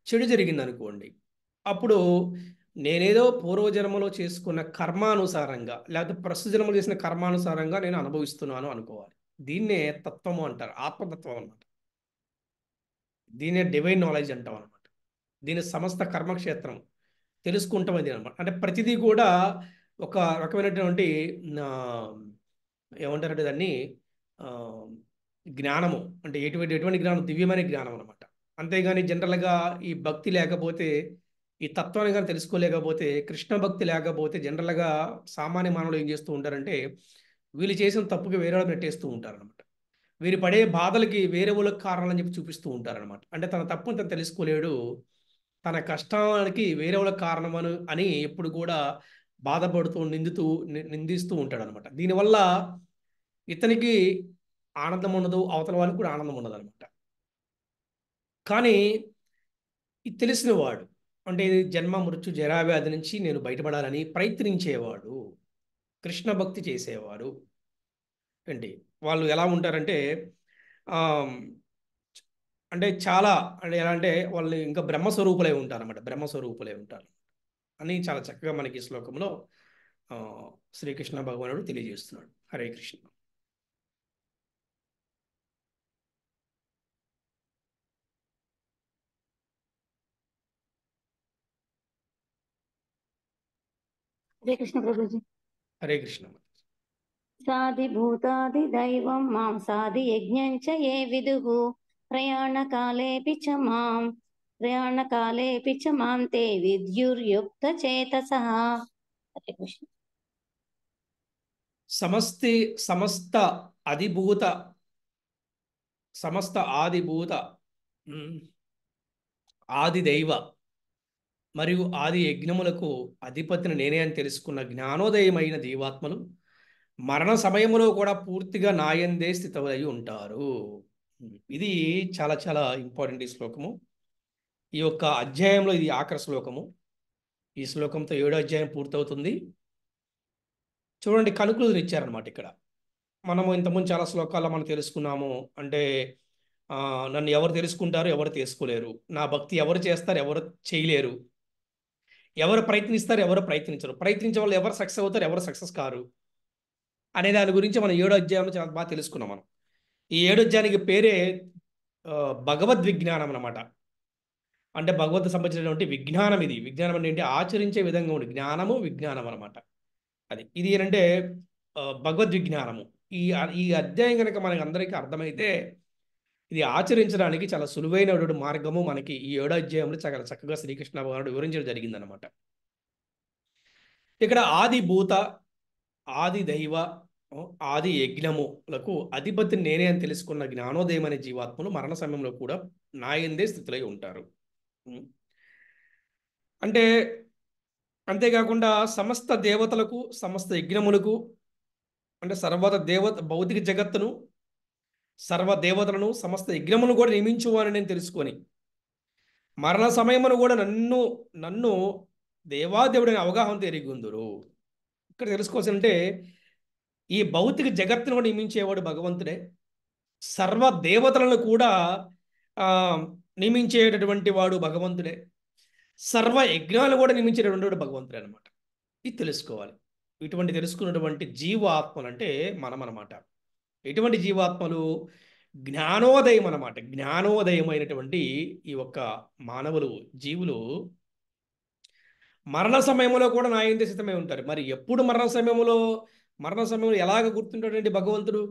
చెడు జరిగిందనుకోండి, అప్పుడు నేనేదో పూర్వజన్మలో చేసుకున్న కర్మానుసారంగా లేకపోతే ప్రస్తుత జన్మలో చేసిన కర్మానుసారంగా నేను అనుభవిస్తున్నాను అనుకోవాలి. దీన్నే తత్వము అంటారు, ఆత్మతత్వం అన్నమాట. దీన్నే డివైన్ నాలెడ్జ్ అంటాం అనమాట. దీని సమస్త కర్మక్షేత్రం తెలుసుకుంటాం అది అనమాట. అంటే ప్రతిదీ కూడా ఒక రకమైనటువంటి ఏమంటారంటే దాన్ని జ్ఞానము. అంటే ఎటువంటి జ్ఞానం? దివ్యమైన జ్ఞానం అనమాట. అంతేగాని జనరల్గా ఈ భక్తి లేకపోతే, ఈ తత్వాన్ని కానీ తెలుసుకోలేకపోతే, కృష్ణ భక్తి లేకపోతే జనరల్గా సామాన్య మానవులు ఏం చేస్తూ ఉంటారంటే వీళ్ళు చేసిన తప్పుకి వేరే వాళ్ళు నెట్టేస్తూ ఉంటారనమాట. వీరు పడే బాధలకి వేరే వాళ్ళకి కారణాలని చెప్పి చూపిస్తూ ఉంటారనమాట. అంటే తన తప్పుని తను తెలుసుకోలేడు, తన కష్టానికి వేరే వాళ్ళకి కారణం అని ఎప్పుడు కూడా బాధపడుతూ నిందిస్తూ ఉంటాడు అనమాట. దీనివల్ల ఇతనికి ఆనందం ఉండదు, అవతల వాళ్ళకి కూడా ఆనందం ఉండదు అనమాట. కానీ ఇది తెలిసిన వాడు, అంటే జన్మ మృత్యు జరావ్యాధి నుంచి నేను బయటపడాలని ప్రయత్నించేవాడు, కృష్ణ భక్తి చేసేవారు ఏంటి వాళ్ళు ఎలా ఉంటారంటే అంటే చాలా అంటే ఎలా అంటే వాళ్ళు ఇంకా బ్రహ్మస్వరూపులై ఉంటారు అన్నమాట. బ్రహ్మస్వరూపులై ఉంటారు అని చాలా చక్కగా మనకి ఈ శ్లోకంలో శ్రీకృష్ణ భగవానుడు తెలియజేస్తున్నాడు. హరే కృష్ణ. హరే కృష్ణ ప్రభుజీ. హరే కృష్ణ. సాది భూతాది దైవం మాం సాది యజ్ఞం చ ఏ విదుః ప్రయాణకాలేపి చ మాం తే విద్యుర్యుక్త చేతసః. హరే కృష్ణ. సమస్త ఆదిభూత ఆది దైవ మరియు ఆది యజ్ఞములకు అధిపతిని నేనే అని తెలుసుకున్న జ్ఞానోదయమైన జీవాత్మలు మరణ సమయంలో కూడా పూర్తిగా నాయందే స్థితమై ఉంటారు. ఇది చాలా చాలా ఇంపార్టెంట్ ఈ శ్లోకము. ఈ యొక్క అధ్యాయంలో ఇది ఆఖరి శ్లోకము. ఈ శ్లోకంతో 7వ అధ్యాయం పూర్తవుతుంది. చూడండి, కన్క్లూజన్ ఇచ్చారనమాట ఇక్కడ. మనము ఇంతకుముందు చాలా శ్లోకాల్లో మనం తెలుసుకున్నాము. అంటే నన్ను ఎవరు తెలుసుకుంటారు, ఎవరు తెలుసుకోలేరు, నా భక్తి ఎవరు చేస్తారు, ఎవరు చేయలేరు, ఎవరు ప్రయత్నిస్తారు, ఎవరు ప్రయత్నించరు, ప్రయత్నించే వాళ్ళు ఎవరు సక్సెస్ అవుతారు, ఎవరు సక్సెస్ కారు అనే దాని గురించి మనం 7వ అధ్యాయంలో చాలా బాగా తెలుసుకున్నాం. మనం ఈ 7వ అధ్యాయానికి పేరే భగవద్విజ్ఞానం అన్నమాట. అంటే భగవద్ సంబంధించినటువంటి విజ్ఞానం. ఇది విజ్ఞానం అంటే ఆచరించే విధంగా ఉంది. జ్ఞానము విజ్ఞానం అనమాట. ఇది ఏంటంటే భగవద్విజ్ఞానము. ఈ అధ్యాయం కనుక మనకి అందరికీ అర్థమైతే ఇది ఆచరించడానికి చాలా సులువైనటువంటి మార్గము మనకి ఈ 7వ అధ్యాయంలో చాలా చక్కగా శ్రీకృష్ణ భగవానుడు వివరించడం జరిగిందనమాట. ఇక్కడ ఆది భూత, ఆది దైవ, ఆది యజ్ఞములకు అధిపతిని నేనే అని తెలుసుకున్న జ్ఞానోదయం అనే జీవాత్మలు మరణ సమయంలో కూడా నాయందే స్థితిలో ఉంటారు. అంటే అంతేకాకుండా సమస్త దేవతలకు, సమస్త యజ్ఞములకు అంటే భౌతిక జగత్తును, సర్వదేవతలను, సమస్త యజ్ఞమును కూడా నియమించువాని నేను తెలుసుకొని మరణ సమయమును కూడా నన్ను దేవాదేవుడైన అవగాహనతో ఎరిగిందురు. ఇక్కడ తెలుసుకోవాల్సిందంటే ఈ భౌతిక జగత్తును కూడా నియమించేవాడు భగవంతుడే, సర్వ దేవతలను కూడా నియమించేటటువంటి వాడు భగవంతుడే, సర్వ యజ్ఞాలు కూడా నియమించేటటువంటి వాడు భగవంతుడే అనమాట. ఇది తెలుసుకోవాలి. ఇటువంటి తెలుసుకున్నటువంటి జీవాత్మలు అంటే మనం అనమాట. ఎటువంటి జీవాత్మలు? జ్ఞానోదయం అన్నమాట. జ్ఞానోదయమైనటువంటి ఈ ఒక్క జీవులు మరణ సమయంలో కూడా నా యందు సిద్ధమై ఉంటారు. మరి ఎప్పుడు మరణ సమయంలో ఎలాగ గుర్తుంటాడండి భగవంతుడు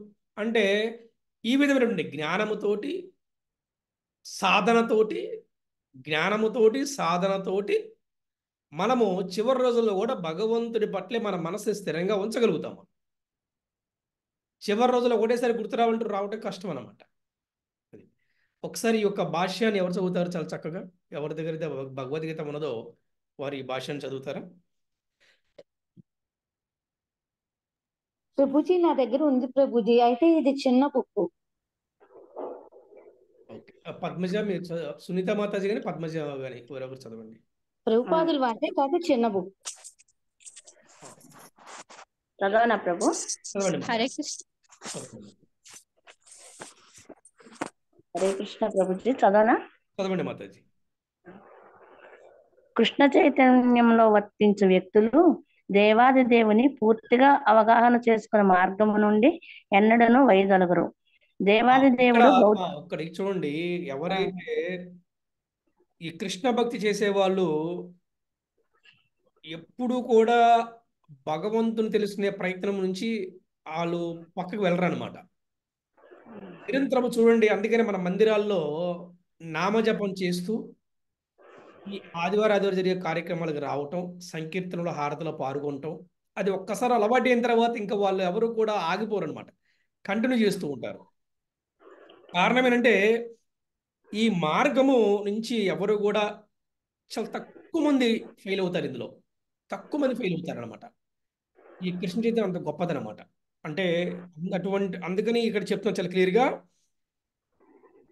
అంటే ఈ విధమైనటువంటి సాధనతోటి మనము చివరి రోజుల్లో కూడా భగవంతుడి పట్లే మన మనసు స్థిరంగా ఉంచగలుగుతాము. చివరి రోజుల్లో ఒకటేసారి గుర్తు రావటం కష్టం అన్నమాట. ఒకసారి ఈ యొక్క భాష్యాన్ని ఎవరు చదువుతారు చాలా చక్కగా? ఎవరి దగ్గర అయితే భగవద్గీత ఉన్నదో వారు ఈ భాష్యాన్ని చదువుతారా? ప్రభుజీ నా దగ్గర ఉంది ప్రభుజీ, అయితే ఇది చిన్న బుక్. ఓకే, పద్మజ మీరు సునీత మాతాజీ కానీ పద్మజ కానీ ఎవరెవరు చదవండి. ప్రభుపాదులు వాడితే కాదు చిన్న బుక్. చదవనా ప్రభు? చదవండి. హరే కృష్ణ. హరే కృష్ణ ప్రభుజీ. చదవనా? చదవండి మాతాజీ. కృష్ణ చైతన్యంలో వర్తించే వ్యక్తులు దేవాది దేవుని పూర్తిగా అవగాహన చేసుకున్న మార్గము నుండి ఎన్నడను వైదొలగరు. దేవాది దేవుడు ఒక్కడికి చూడండి, ఎవరైతే ఈ కృష్ణ భక్తి చేసేవాళ్ళు ఎప్పుడు కూడా భగవంతుని తెలుసుకునే ప్రయత్నం నుంచి వాళ్ళు పక్కకు వెళ్ళరనమాట. నిరంతరం చూడండి, అందుకనే మన మందిరాల్లో నామజపం చేస్తూ ఈ ఆదివారం జరిగే కార్యక్రమాలకు రావటం, సంకీర్తనలో హారతిలో పాల్గొనటం, అది ఒక్కసారి అలవాటు అయిన తర్వాత ఇంకా వాళ్ళు ఎవరు కూడా ఆగిపోరు అనమాట, కంటిన్యూ చేస్తూ ఉంటారు. కారణం ఏంటంటే ఈ మార్గము నుంచి ఎవరు కూడా చాలా తక్కువ మంది ఫెయిల్ అవుతారు. ఇందులో తక్కువ మంది ఫెయిల్ అవుతారు అనమాట. ఈ కృష్ణ చైతన్యం అంత గొప్పదనమాట. అంటే అందుకని ఇక్కడ చెప్తున్నాం చాలా క్లియర్గా,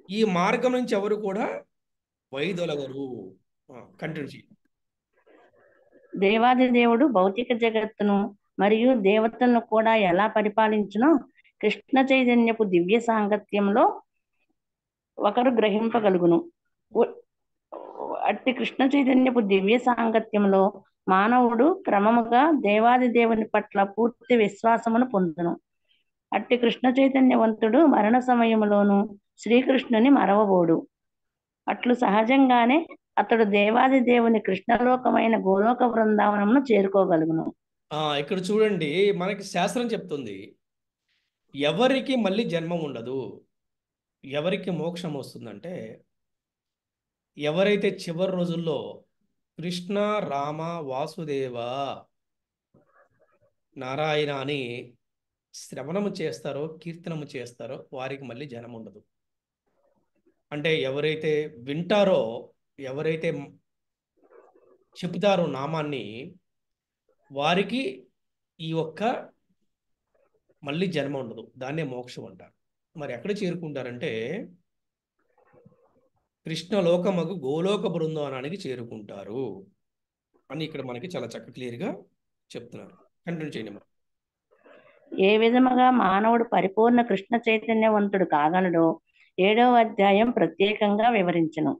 ఈ మార్గం నుంచి ఎవరు కూడా వైదొలగరు. కంటిన్యూ చేయండి. దేవాది దేవుడు భౌతిక జగత్తును మరియు దేవతలను కూడా ఎలా పరిపాలించునో కృష్ణ చైతన్యపు దివ్య సాంగత్యంలో ఒకరు గ్రహింపగలుగును. అట్టి కృష్ణ చైతన్యపు దివ్య సాంగత్యంలో మానవుడు క్రమముగా దేవాది దేవుని పట్ల పూర్తి విశ్వాసమును పొందును. అట్టి కృష్ణ చైతన్యవంతుడు మరణ సమయంలోను శ్రీకృష్ణుని మరవబోడు. అట్లు సహజంగానే అతడు దేవాది దేవుని కృష్ణలోకమైన గోలోక బృందావనమును చేరుకోగలుగును. ఇక్కడ చూడండి, మనకి శాస్త్రం చెప్తుంది ఎవరికి మళ్ళీ జన్మం ఉండదు, ఎవరికి మోక్షం వస్తుందంటే ఎవరైతే చివరి రోజుల్లో కృష్ణ రామ వాసుదేవ నారాయణ అని శ్రవణము చేస్తారో కీర్తనము చేస్తారో వారికి మళ్ళీ జన్మ ఉండదు. అంటే ఎవరైతే వింటారో, ఎవరైతే చెప్తారో నామాన్ని, వారికి ఈ ఒక్క మళ్ళీ జన్మ ఉండదు. దాన్నే మోక్షం అంటారు. మరి ఎక్కడ చేరుకుంటారంటే కృష్ణలోకమగు గోలోక బృందావనానికి చేరుకుంటారు అని ఇక్కడ మనకి చాలా చక్కగా క్లియర్గా చెప్తున్నారు. కంటిన్యూ చేయండి. ఏ విధముగా మానవుడు పరిపూర్ణ కృష్ణ చైతన్యవంతుడు కాగలడో 7వ అధ్యాయం ప్రత్యేకంగా వివరించును.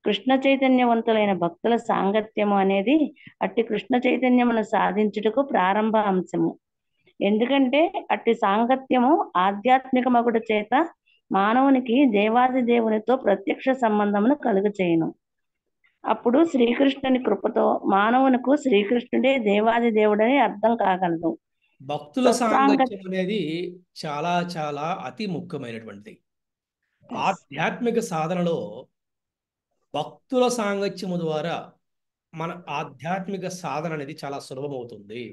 కృష్ణ చైతన్యవంతులైన భక్తుల సాంగత్యము అనేది అట్టి కృష్ణ చైతన్యమును సాధించుటకు ప్రారంభ అంశము. ఎందుకంటే అట్టి సాంగత్యము ఆధ్యాత్మిక మగుడు చేత మానవునికి దేవాది దేవునితో ప్రత్యక్ష సంబంధమును కలుగచేయును. అప్పుడు శ్రీకృష్ణుని కృపతో మానవునికి శ్రీకృష్ణుడే దేవాది దేవుడని అర్థం కాగలదు. భక్తుల సాంగత్యం అనేది చాలా చాలా అతి ముఖ్యమైనటువంటిది. ఆధ్యాత్మిక సాధనలో భక్తుల సాంగత్యము ద్వారా మన ఆధ్యాత్మిక సాధన అనేది చాలా సులభమవుతుంది.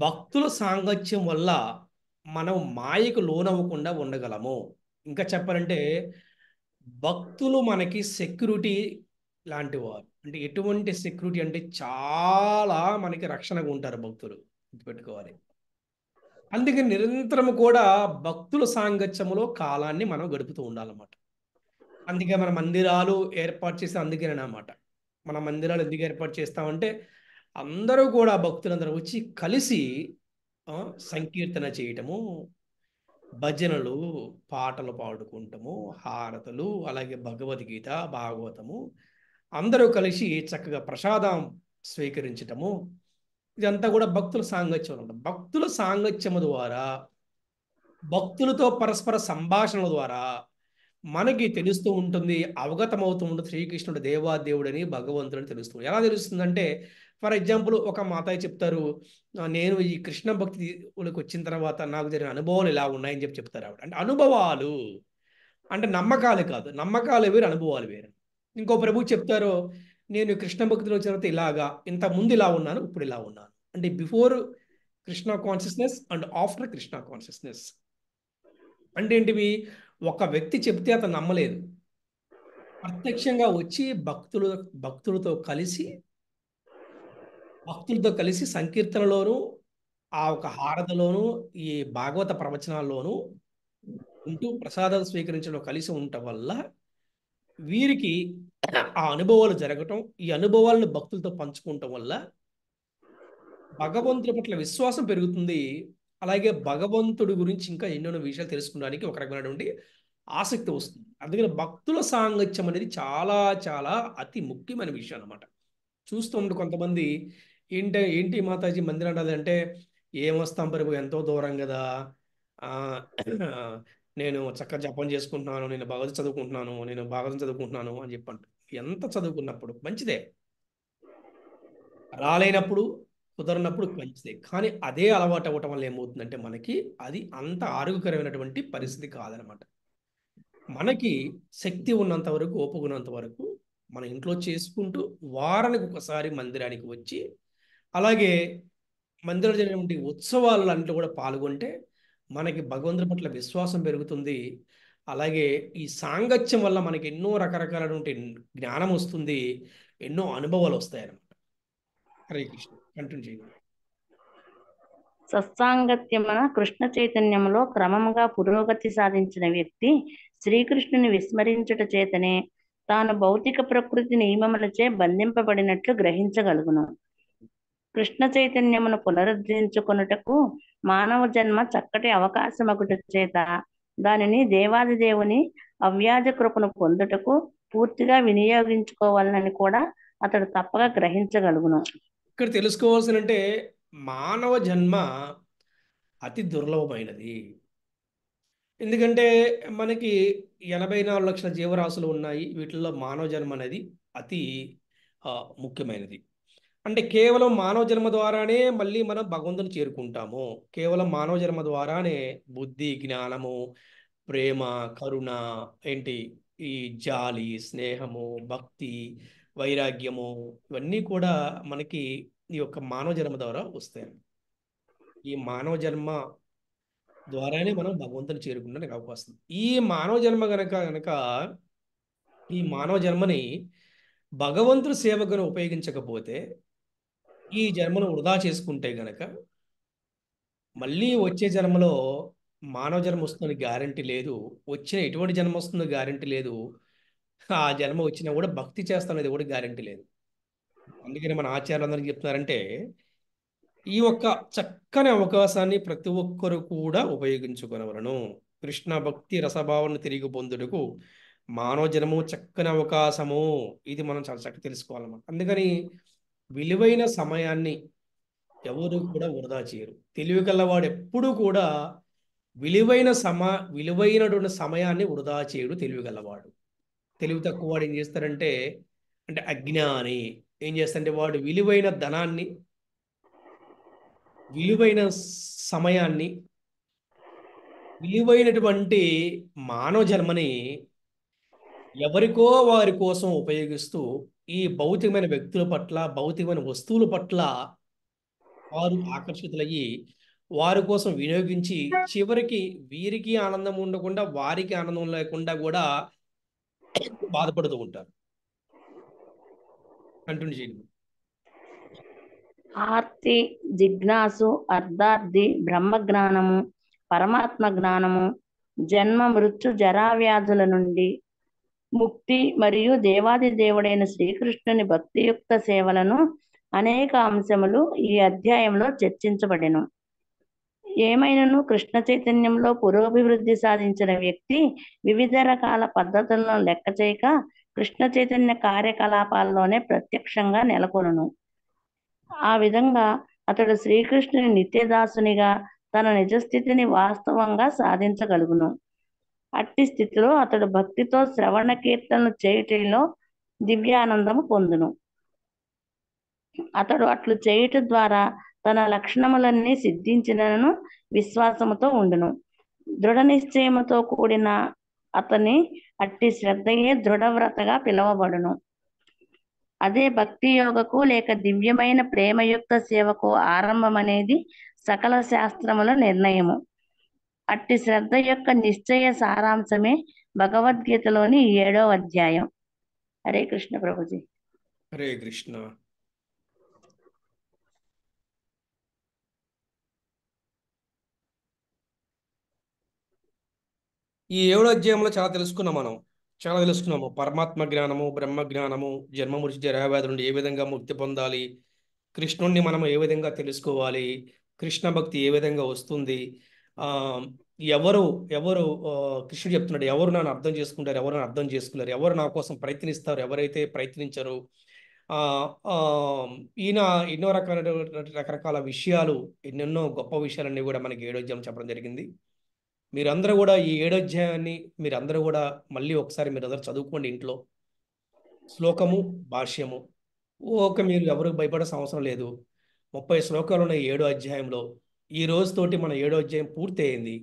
భక్తుల సాంగత్యం వల్ల మనం మాయకు లోనవ్వకుండా ఉండగలము. ఇంకా చెప్పాలంటే భక్తులు మనకి సెక్యూరిటీ లాంటి వారు. అంటే ఎటువంటి సెక్యూరిటీ అంటే చాలా మనకి రక్షణగా ఉంటారు భక్తులు. గుర్తుపెట్టుకోవాలి. అందుకని నిరంతరం కూడా భక్తుల సాంగత్యములో కాలాన్ని మనం గడుపుతూ ఉండాలన్నమాట. అందుకే మన మందిరాలు ఏర్పాటు చేసి అందుకేనమాట. మన మందిరాలు ఎందుకు ఏర్పాటు చేస్తామంటే అందరూ కూడా భక్తులందరూ వచ్చి కలిసి సంకీర్తన చేయటము, భజనలు, పాటలు పాడుకుంటాము, హారతులు, అలాగే భగవద్గీత, భాగవతము అందరూ కలిసి చక్కగా ప్రసాదం స్వీకరించటము, ఇదంతా కూడా భక్తుల సాంగత్యం అనమాట. భక్తుల సాంగత్యము ద్వారా, భక్తులతో పరస్పర సంభాషణల ద్వారా మనకి తెలుస్తూ ఉంటుంది, అవగతమవుతూ ఉంటుంది శ్రీకృష్ణుడు దేవాదేవుడని, భగవంతుడని తెలుస్తుంది. ఎలా తెలుస్తుందంటే, ఫర్ ఎగ్జాంపుల్ ఒక మాతాయి చెప్తారు, నేను ఈ కృష్ణ భక్తిలోకి వచ్చిన తర్వాత నాకు జరిగిన అనుభవాలు ఇలా ఉన్నాయని చెప్తారు ఆవిడ. అంటే అనుభవాలు అంటే నమ్మకాలు కాదు, నమ్మకాలు వేరు, అనుభవాలు వేరు. ఇంకో ప్రభు చెప్తారు, నేను కృష్ణ భక్తిలో వచ్చిన తర్వాత ఇలాగా, ఇంత ముందు ఇలా ఉన్నాను, ఇప్పుడు ఇలా ఉన్నాను. అంటే before Krishna consciousness and after Krishna consciousness. అంటే ఏంటివి? ఒక వ్యక్తి చెప్తే అతను నమ్మలేదు, ప్రత్యక్షంగా వచ్చి భక్తులతో కలిసి సంకీర్తనలోను, ఆ ఒక హారతలోను, ఈ భాగవత ప్రవచనాల్లోనూ ఉంటూ ప్రసాదాలు స్వీకరించడం కలిసి ఉండటం వల్ల వీరికి ఆ అనుభవాలు జరగటం, ఈ అనుభవాలను భక్తులతో పంచుకోవటం వల్ల భగవంతుడి పట్ల విశ్వాసం పెరుగుతుంది. అలాగే భగవంతుడి గురించి ఇంకా ఎన్నెన్నో విషయాలు తెలుసుకోవడానికి ఒక రకమైనటువంటి ఆసక్తి వస్తుంది. అందుకని భక్తుల సాంగత్యం అనేది చాలా చాలా అతి ముఖ్యమైన విషయం అన్నమాట. చూస్తూ ఉంటే కొంతమంది ఏంటి మాతాజీ మందిరం అంటే, ఏమొస్తాం ప్రభు, ఎంతో దూరం కదా, నేను చక్కగా జపం చేసుకుంటున్నాను, నేను భగవద్గీత చదువుకుంటున్నాను, నేను భాగవతం చదువుకుంటున్నాను అని చెప్పంట. ఎంత చదువుకున్నప్పుడు మంచిదే, రాలేనప్పుడు కుదరనప్పుడు మంచిదే, కానీ అదే అలవాటు అవ్వటం వల్ల ఏమవుతుందంటే మనకి అది అంత ఆరోగ్యకరమైనటువంటి పరిస్థితి కాదనమాట. మనకి శక్తి ఉన్నంత వరకు, ఓపిక ఉన్నంత వరకు మన ఇంట్లో చేసుకుంటూ వారానికి ఒకసారి మందిరానికి వచ్చి, అలాగే మందిరంలో జరిగినటువంటి ఉత్సవాలు అంటే కూడా పాల్గొంటే మనకి భగవంతుడి పట్ల విశ్వాసం పెరుగుతుంది. అలాగే ఈ సాంగత్యం వల్ల మనకి ఎన్నో రకరకాలైనటువంటి జ్ఞానం వస్తుంది, ఎన్నో అనుభవాలు వస్తాయి అన్నమాట. హరే కృష్ణ, కంటిన్యూ చేయండి. సత్సాంగత్యమున కృష్ణ చైతన్యములో క్రమముగా పురోగతి సాధించిన వ్యక్తి శ్రీకృష్ణుని విస్మరించుట చేతనే తాను భౌతిక ప్రకృతి నియమములచే బంధింపబడినట్లు గ్రహించగలుగును. కృష్ణ చైతన్యమును పునరుద్ధరించుకొనుటకు మానవ జన్మ చక్కటి అవకాశమగుట చేత దానిని దేవాది దేవుని అవ్యాజ కృపను పొందుటకు పూర్తిగా వినియోగించుకోవాలని కూడా అతడు తప్పక గ్రహించగలుగును. ఇక్కడ తెలుసుకోవాల్సినంటే మానవ జన్మ అతి దుర్లభమైనది. ఎందుకంటే మనకి 84 లక్షల జీవరాశులు ఉన్నాయి, వీటిల్లో మానవ జన్మ అనేది అతి ముఖ్యమైనది. అంటే కేవలం మానవ జన్మ ద్వారానే మళ్ళీ మనం భగవంతుని చేరుకుంటాము. కేవలం మానవ జన్మ ద్వారానే బుద్ధి, జ్ఞానము, ప్రేమ, కరుణ, ఈ జాలి, స్నేహము, భక్తి, వైరాగ్యము, ఇవన్నీ కూడా మనకి ఈ యొక్క మానవ జన్మ ద్వారా వస్తాయి. ఈ మానవ జన్మ ద్వారానే మనం భగవంతుని చేరుకుంటానికి అవకాశం. ఈ మానవ జన్మ గనక ఈ మానవ జన్మని భగవంతుడి సేవకును ఉపయోగించకపోతే, ఈ జన్మను వృధా చేసుకుంటే గనక మళ్ళీ వచ్చే జన్మలో మానవ జన్మ వస్తుందని గ్యారంటీ లేదు, వచ్చిన ఎటువంటి జన్మ వస్తుందో గ్యారంటీ లేదు, ఆ జన్మ వచ్చినా కూడా భక్తి చేస్తాననేది కూడా గ్యారంటీ లేదు. అందుకని మన ఆచార్యులందరికీ చెప్తున్నారంటే, ఈ ఒక్క చక్కని అవకాశాన్ని ప్రతి ఒక్కరు కూడా ఉపయోగించుకునేవలను. కృష్ణ భక్తి రసభావాన్ని తిరిగి పొందుటకు మానవ జన్మము చక్కని అవకాశము, ఇది మనం చాలా చక్కగా తెలుసుకోవాలన్నమాట. అందుకని విలువైన సమయాన్ని ఎవరు కూడా వృధా చేయరు. తెలివి గలవాడు ఎప్పుడూ కూడా విలువైనటువంటి సమయాన్ని వృధా చేయడు తెలివి గలవాడు. తెలివి తక్కువ వాడు ఏం చేస్తారంటే, అంటే అజ్ఞాని ఏం చేస్తారంటే, వాడు విలువైన ధనాన్ని, విలువైన సమయాన్ని, విలువైనటువంటి మానవ జన్మని ఎవరికో వారి కోసం ఉపయోగిస్తూ ఈ భౌతికమైన వ్యక్తుల పట్ల, భౌతికమైన వస్తువుల పట్ల వారు ఆకర్షితులయ్యి వారి కోసం వినియోగించి చివరికి వీరికి ఆనందం ఉండకుండా, వారికి ఆనందం లేకుండా కూడా బాధపడుతూ ఉంటారు. కంటిన్యూ చేయండి. ఆర్తి, జిజ్ఞాసు, అర్ధార్థి, బ్రహ్మజ్ఞానము, పరమాత్మ జ్ఞానము, జన్మ మృత్యు జరావ్యాధుల నుండి ముక్తి మరియు దేవాది దేవుడైన శ్రీకృష్ణుని భక్తియుక్త సేవలను అనేక అంశములు ఈ అధ్యాయంలో చర్చించబడెను. ఏమైనను కృష్ణ చైతన్యంలో పురోభివృద్ధి సాధించిన వ్యక్తి వివిధ రకాల పద్ధతులను లెక్క చేయక కృష్ణ చైతన్య కార్యకలాపాల్లోనే ప్రత్యక్షంగా నెలకొనును. ఆ విధంగా అతడు శ్రీకృష్ణుని నిత్యదాసునిగా తన నిజస్థితిని వాస్తవంగా సాధించగలుగును. అట్టి స్థితిలో అతడు భక్తితో శ్రవణ కీర్తనలు చేయుటలో దివ్యానందము పొందును. అతడు అట్లు చేయుట ద్వారా తన లక్షణములన్నీ సిద్ధించినను విశ్వాసముతో ఉండును. దృఢ నిశ్చయముతో కూడిన అట్టి శ్రద్ధయే దృఢవ్రతగా పిలువబడును. అదే భక్తి యోగకు లేక దివ్యమైన ప్రేమయుక్త సేవకు ఆరంభం అనేది సకల శాస్త్రముల నిర్ణయము. అట్టి శ్రద్ధ యొక్క నిశ్చయ సారాంశమే భగవద్గీతలోని 7వ అధ్యాయం. హరే కృష్ణ ప్రభుజీ. హరే కృష్ణ. ఈ 7వ అధ్యాయంలో చాలా తెలుసుకున్నాము. పరమాత్మ జ్ఞానము, బ్రహ్మ జ్ఞానము, జన్మ మృత్యు జరావ్యాధుల నుండి ఏ విధంగా ముక్తి పొందాలి, కృష్ణుణ్ణి మనం ఏ విధంగా తెలుసుకోవాలి, కృష్ణ భక్తి ఏ విధంగా వస్తుంది, ఆ ఎవరు ఎవరు కృష్ణుడు చెప్తున్నాడు, ఎవరు నన్ను అర్థం చేసుకుంటారు, ఎవరు నన్ను అర్థం చేసుకున్నారు, ఎవరు నా కోసం ప్రయత్నిస్తారు, ఎవరైతే ప్రయత్నించరు, ఈయన ఎన్నో రకరకాల విషయాలు, ఎన్నెన్నో గొప్ప విషయాలన్నీ కూడా మనకి 7వ అధ్యాయం చెప్పడం జరిగింది. మీరందరూ కూడా ఈ 7వ అధ్యాయాన్ని మీరందరూ కూడా మళ్ళీ ఒకసారి మీరు అందరూ చదువుకోండి ఇంట్లో. శ్లోకము, భాష్యము. మీరు ఎవరు భయపడాల్సిన అవసరం లేదు. 30 శ్లోకాలు ఉన్నాయి 7వ అధ్యాయంలో. ఈ రోజుతోటి మన 7వ అధ్యాయం పూర్తి అయింది.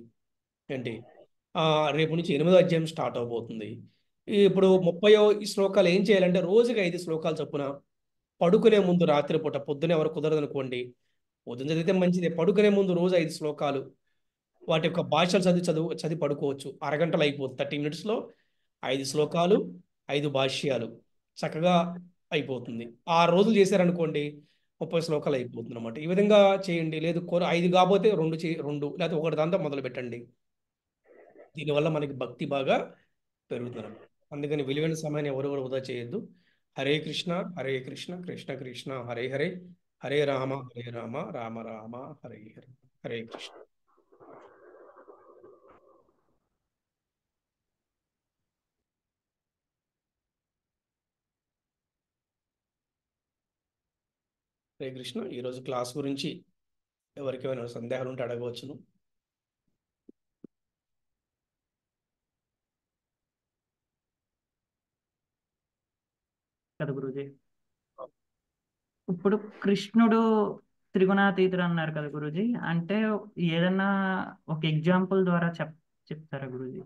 ఏంటి రేపు నుంచి 8వ అధ్యాయం స్టార్ట్ అవబోతుంది. ఇప్పుడు 30వ ఈ శ్లోకాలు ఏం చేయాలంటే రోజుకి 5 శ్లోకాలు చొప్పున పడుకునే ముందు, రాత్రిపూట, పొద్దున ఎవరు కుదరదు అనుకోండి, పొద్దున చదివితే మంచిదే. పడుకునే ముందు రోజు 5 శ్లోకాలు, వాటి యొక్క భాషలు చదివి పడుకోవచ్చు. అరగంటలు అయిపోతుంది. 30 minutesలో 5 శ్లోకాలు, 5 భాష్యాలు చక్కగా అయిపోతుంది. 6 రోజులు చేశారనుకోండి 30 శ్లోకాలు అయిపోతుంది అనమాట. ఈ విధంగా చేయండి. లేదు 5 కాకపోతే 2 లేకపోతే 1 దాంతో మొదలు పెట్టండి. దీనివల్ల మనకి భక్తి బాగా పెరుగుతుంది. అందుకని విలువైన సమయాన్ని ఎవరు కూడా వృధా చేయొద్దు. హరే కృష్ణ హరే కృష్ణ కృష్ణ కృష్ణ హరే హరే, హరే రామ రామ రామ హరే హరే. హరే కృష్ణ. హరే కృష్ణ. ఈరోజు క్లాస్ గురించి ఎవరికైనా సందేహాలు ఉంటే అడగవచ్చును. కదా గురుజీ. ఇప్పుడు కృష్ణుడు త్రిగుణాతీతుడు అన్నారు కదా గురుజీ, అంటే ఏదన్నా ఒక ఎగ్జాంపుల్ ద్వారా చెప్తారా గురుజీ?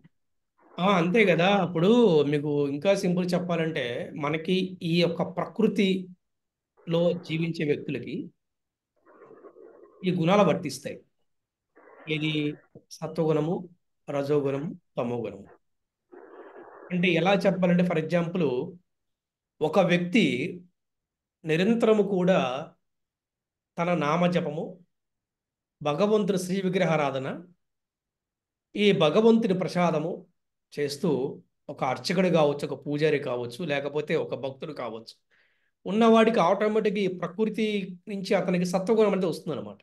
అంతే కదా. ఇప్పుడు మీకు ఇంకా సింపుల్ చెప్పాలంటే, మనకి ఈ యొక్క ప్రకృతిలో జీవించే వ్యక్తులకి ఈ గుణాలు వర్తిస్తాయి. ఇది సత్వగుణము, రజోగుణము, తమోగుణము. అంటే ఎలా చెప్పాలంటే, ఫర్ ఎగ్జాంపుల్ ఒక వ్యక్తి నిరంతరము కూడా తన నామజపము, భగవంతుని శ్రీ విగ్రహారాధన, ఈ భగవంతుని ప్రసాదము చేస్తూ ఒక అర్చకుడు కావచ్చు, ఒక పూజారి కావచ్చు, లేకపోతే ఒక భక్తుడు కావచ్చు, ఉన్నవాడికి ఆటోమేటిక్ ఈ ప్రకృతి నుంచి అతనికి సత్వగుణం అంటే వస్తుంది అనమాట.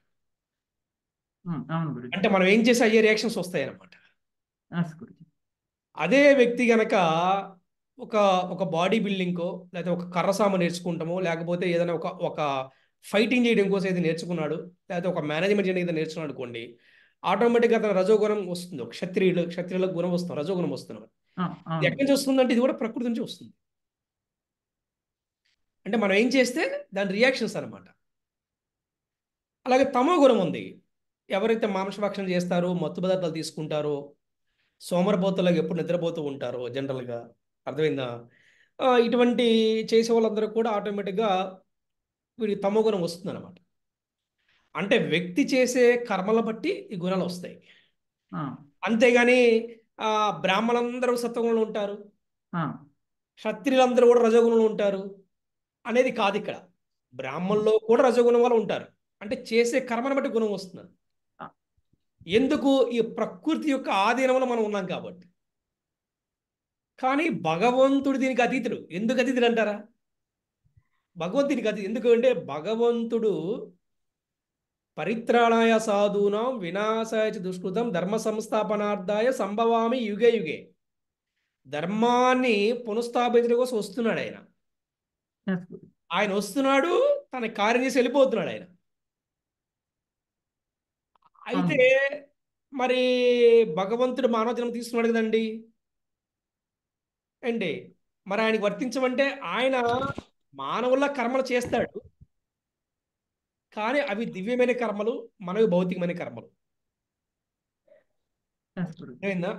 అంటే మనం ఏం చేసి అయ్యే రియాక్షన్స్ వస్తాయి అనమాట. అదే వ్యక్తి గనక ఒక బాడీ బిల్డింగ్కో, లేకపోతే ఒక కర్రసామ నేర్చుకుంటామో, లేకపోతే ఏదైనా ఒక ఫైటింగ్ చేయడం కోసం ఏదైనా నేర్చుకున్నాడు, లేకపోతే ఒక మేనేజ్మెంట్ చేయడం ఏదైనా నేర్చుకున్నాడు అనుకోండి, ఆటోమేటిక్గా అతను రజోగుణం వస్తుంది. ఒక క్షత్రియులకు గుణం వస్తుంది, రజోగుణం వస్తుంది. ఎక్కడి నుంచి వస్తుందంటే ఇది కూడా ప్రకృతి నుంచి వస్తుంది. అంటే మనం ఏం చేస్తే దాని రియాక్షన్స్ అనమాట. అలాగే తమో గుణం ఉంది. ఎవరైతే మాంసభక్షణ చేస్తారో, మత్తు పదార్థాలు తీసుకుంటారో, సోమరపోతులకు ఎప్పుడు నిద్రపోతూ ఉంటారో, జనరల్గా అర్థమైందా, ఇటువంటి చేసే వాళ్ళందరూ కూడా ఆటోమేటిక్గా వీడికి తమో గుణం వస్తుంది అనమాట. అంటే వ్యక్తి చేసే కర్మల బట్టి ఈ గుణాలు వస్తాయి. అంతేగాని బ్రాహ్మణులందరూ సత్వగుణంలో ఉంటారు, క్షత్రియులందరూ కూడా రజోగుణంలో ఉంటారు అనేది కాదు ఇక్కడ. బ్రాహ్మణుల్లో కూడా రజోగుణం వాళ్ళు ఉంటారు. అంటే చేసే కర్మను బట్టి గుణం వస్తుంది. ఎందుకు? ఈ ప్రకృతి యొక్క ఆధీనంలో మనం ఉన్నాం కాబట్టి. కానీ భగవంతుడు దీనికి అతీతుడు. ఎందుకు అతీతుడు అంటారా? భగవంతుడికి అతీతుడు ఎందుకు అంటే భగవంతుడు పరిత్రాణాయ సాధూనాం వినాశాయ చ దుష్కృతం ధర్మ సంస్థాపనార్థాయ సంభవామి యుగే యుగే. ధర్మాన్ని పునఃస్థాపించడం కోసం వస్తున్నాడు ఆయన. ఆయన వస్తున్నాడు, తన కార్యం చేసి వెళ్ళిపోతున్నాడు ఆయన. అయితే మరి భగవంతుడు మానవ జన్మ తీసుకున్నాడు కదండి. అండి మరి ఆయనకి వర్తించమంటే ఆయన మానవుల కర్మలు చేస్తాడు, కానీ అవి దివ్యమైన కర్మలు, మనవి భౌతికమైన కర్మలు.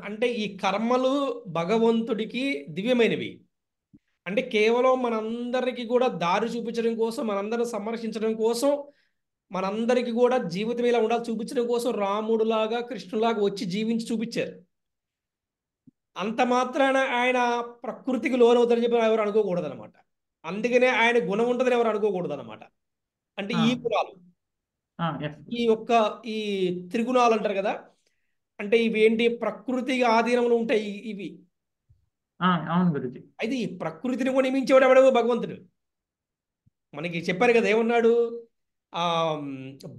అంటే ఈ కర్మలు భగవంతుడికి దివ్యమైనవి. అంటే కేవలం మనందరికీ కూడా దారి చూపించడం కోసం, మనందరిని సంరక్షించడం కోసం, మనందరికీ కూడా జీవితం ఇలా ఉండాలి చూపించడం కోసం రాముడులాగా కృష్ణులాగా వచ్చి జీవించి చూపించారు. అంత మాత్రాన ఆయన ప్రకృతికి లోనవుతారని చెప్పి ఎవరు అనుకోకూడదు అనమాట. అందుకనే ఆయన గుణం ఉంటుందని ఎవరు అనుకోకూడదు అనమాట. అంటే ఈ గుణాలు, ఈ త్రిగుణాలు అంటారు కదా, అంటే ఇవి ఏంటి? ప్రకృతి ఆధీనంలో ఉంటాయి ఇవి. అవును గురుజీ. అయితే ఈ ప్రకృతిని కూడా నియమించేవాడు ఎవడు? భగవంతుడు. మనకి చెప్పారు కదా, ఏమన్నాడు?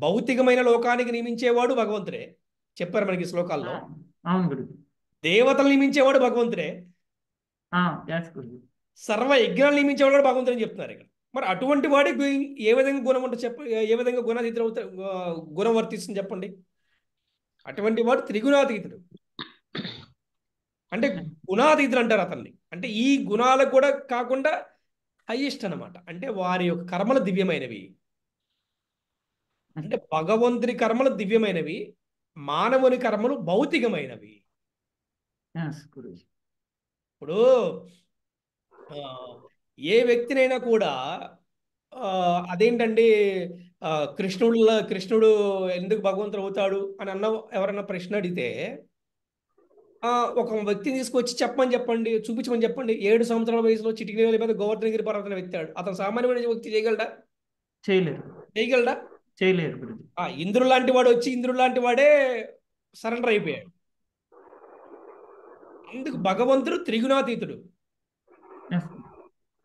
భౌతికమైన లోకానికి నియమించేవాడు భగవంతుడే చెప్పారు మనకి శ్లోకాల్లో. అవును గురుజీ. దేవతలు నియమించేవాడు భగవంతుడే. సర్వ యజ్ఞాలు నియమించేవాడు కూడా భగవంతుడు అని చెప్తున్నారు ఇక్కడ. మరి అటువంటి వాడికి ఏ విధంగా గుణం ఉంటుంది ఏ విధంగా గుణం వర్తిస్తుంది చెప్పండి? అటువంటి వాడు త్రిగుణాతీతుడు. అంటే గుణాతీతుడు అంటారు అతన్ని. అంటే ఈ గుణాలకు కూడా కాకుండా హైయెస్ట్ అనమాట. అంటే వారి యొక్క కర్మలు దివ్యమైనవి. అంటే భగవంతుని కర్మలు దివ్యమైనవి, మానవుని కర్మలు భౌతికమైనవి. ఇప్పుడు ఏ వ్యక్తినైనా కూడా అదేంటండి కృష్ణుడు ఎందుకు భగవంతుడు అవుతాడు అని ఎవరన్నా ప్రశ్న అడిగితే ఒక వ్యక్తిని తీసుకొచ్చి చెప్పండి, చూపించమని చెప్పండి. 7 సంవత్సరాల వయసులో చిటికిన మీద గోవర్ధనగిరి పర్వతం ఎత్తాడు. అతను సామాన్యమైన వ్యక్తి చేయగలడా? చేయగలడా? చేయలేరు. ఇంద్రుడు లాంటి వాడు వచ్చి ఇంద్రుడు లాంటి వాడే సరెండర్ అయిపోయాడు. అందుకు భగవంతుడు త్రిగుణాతీతుడు.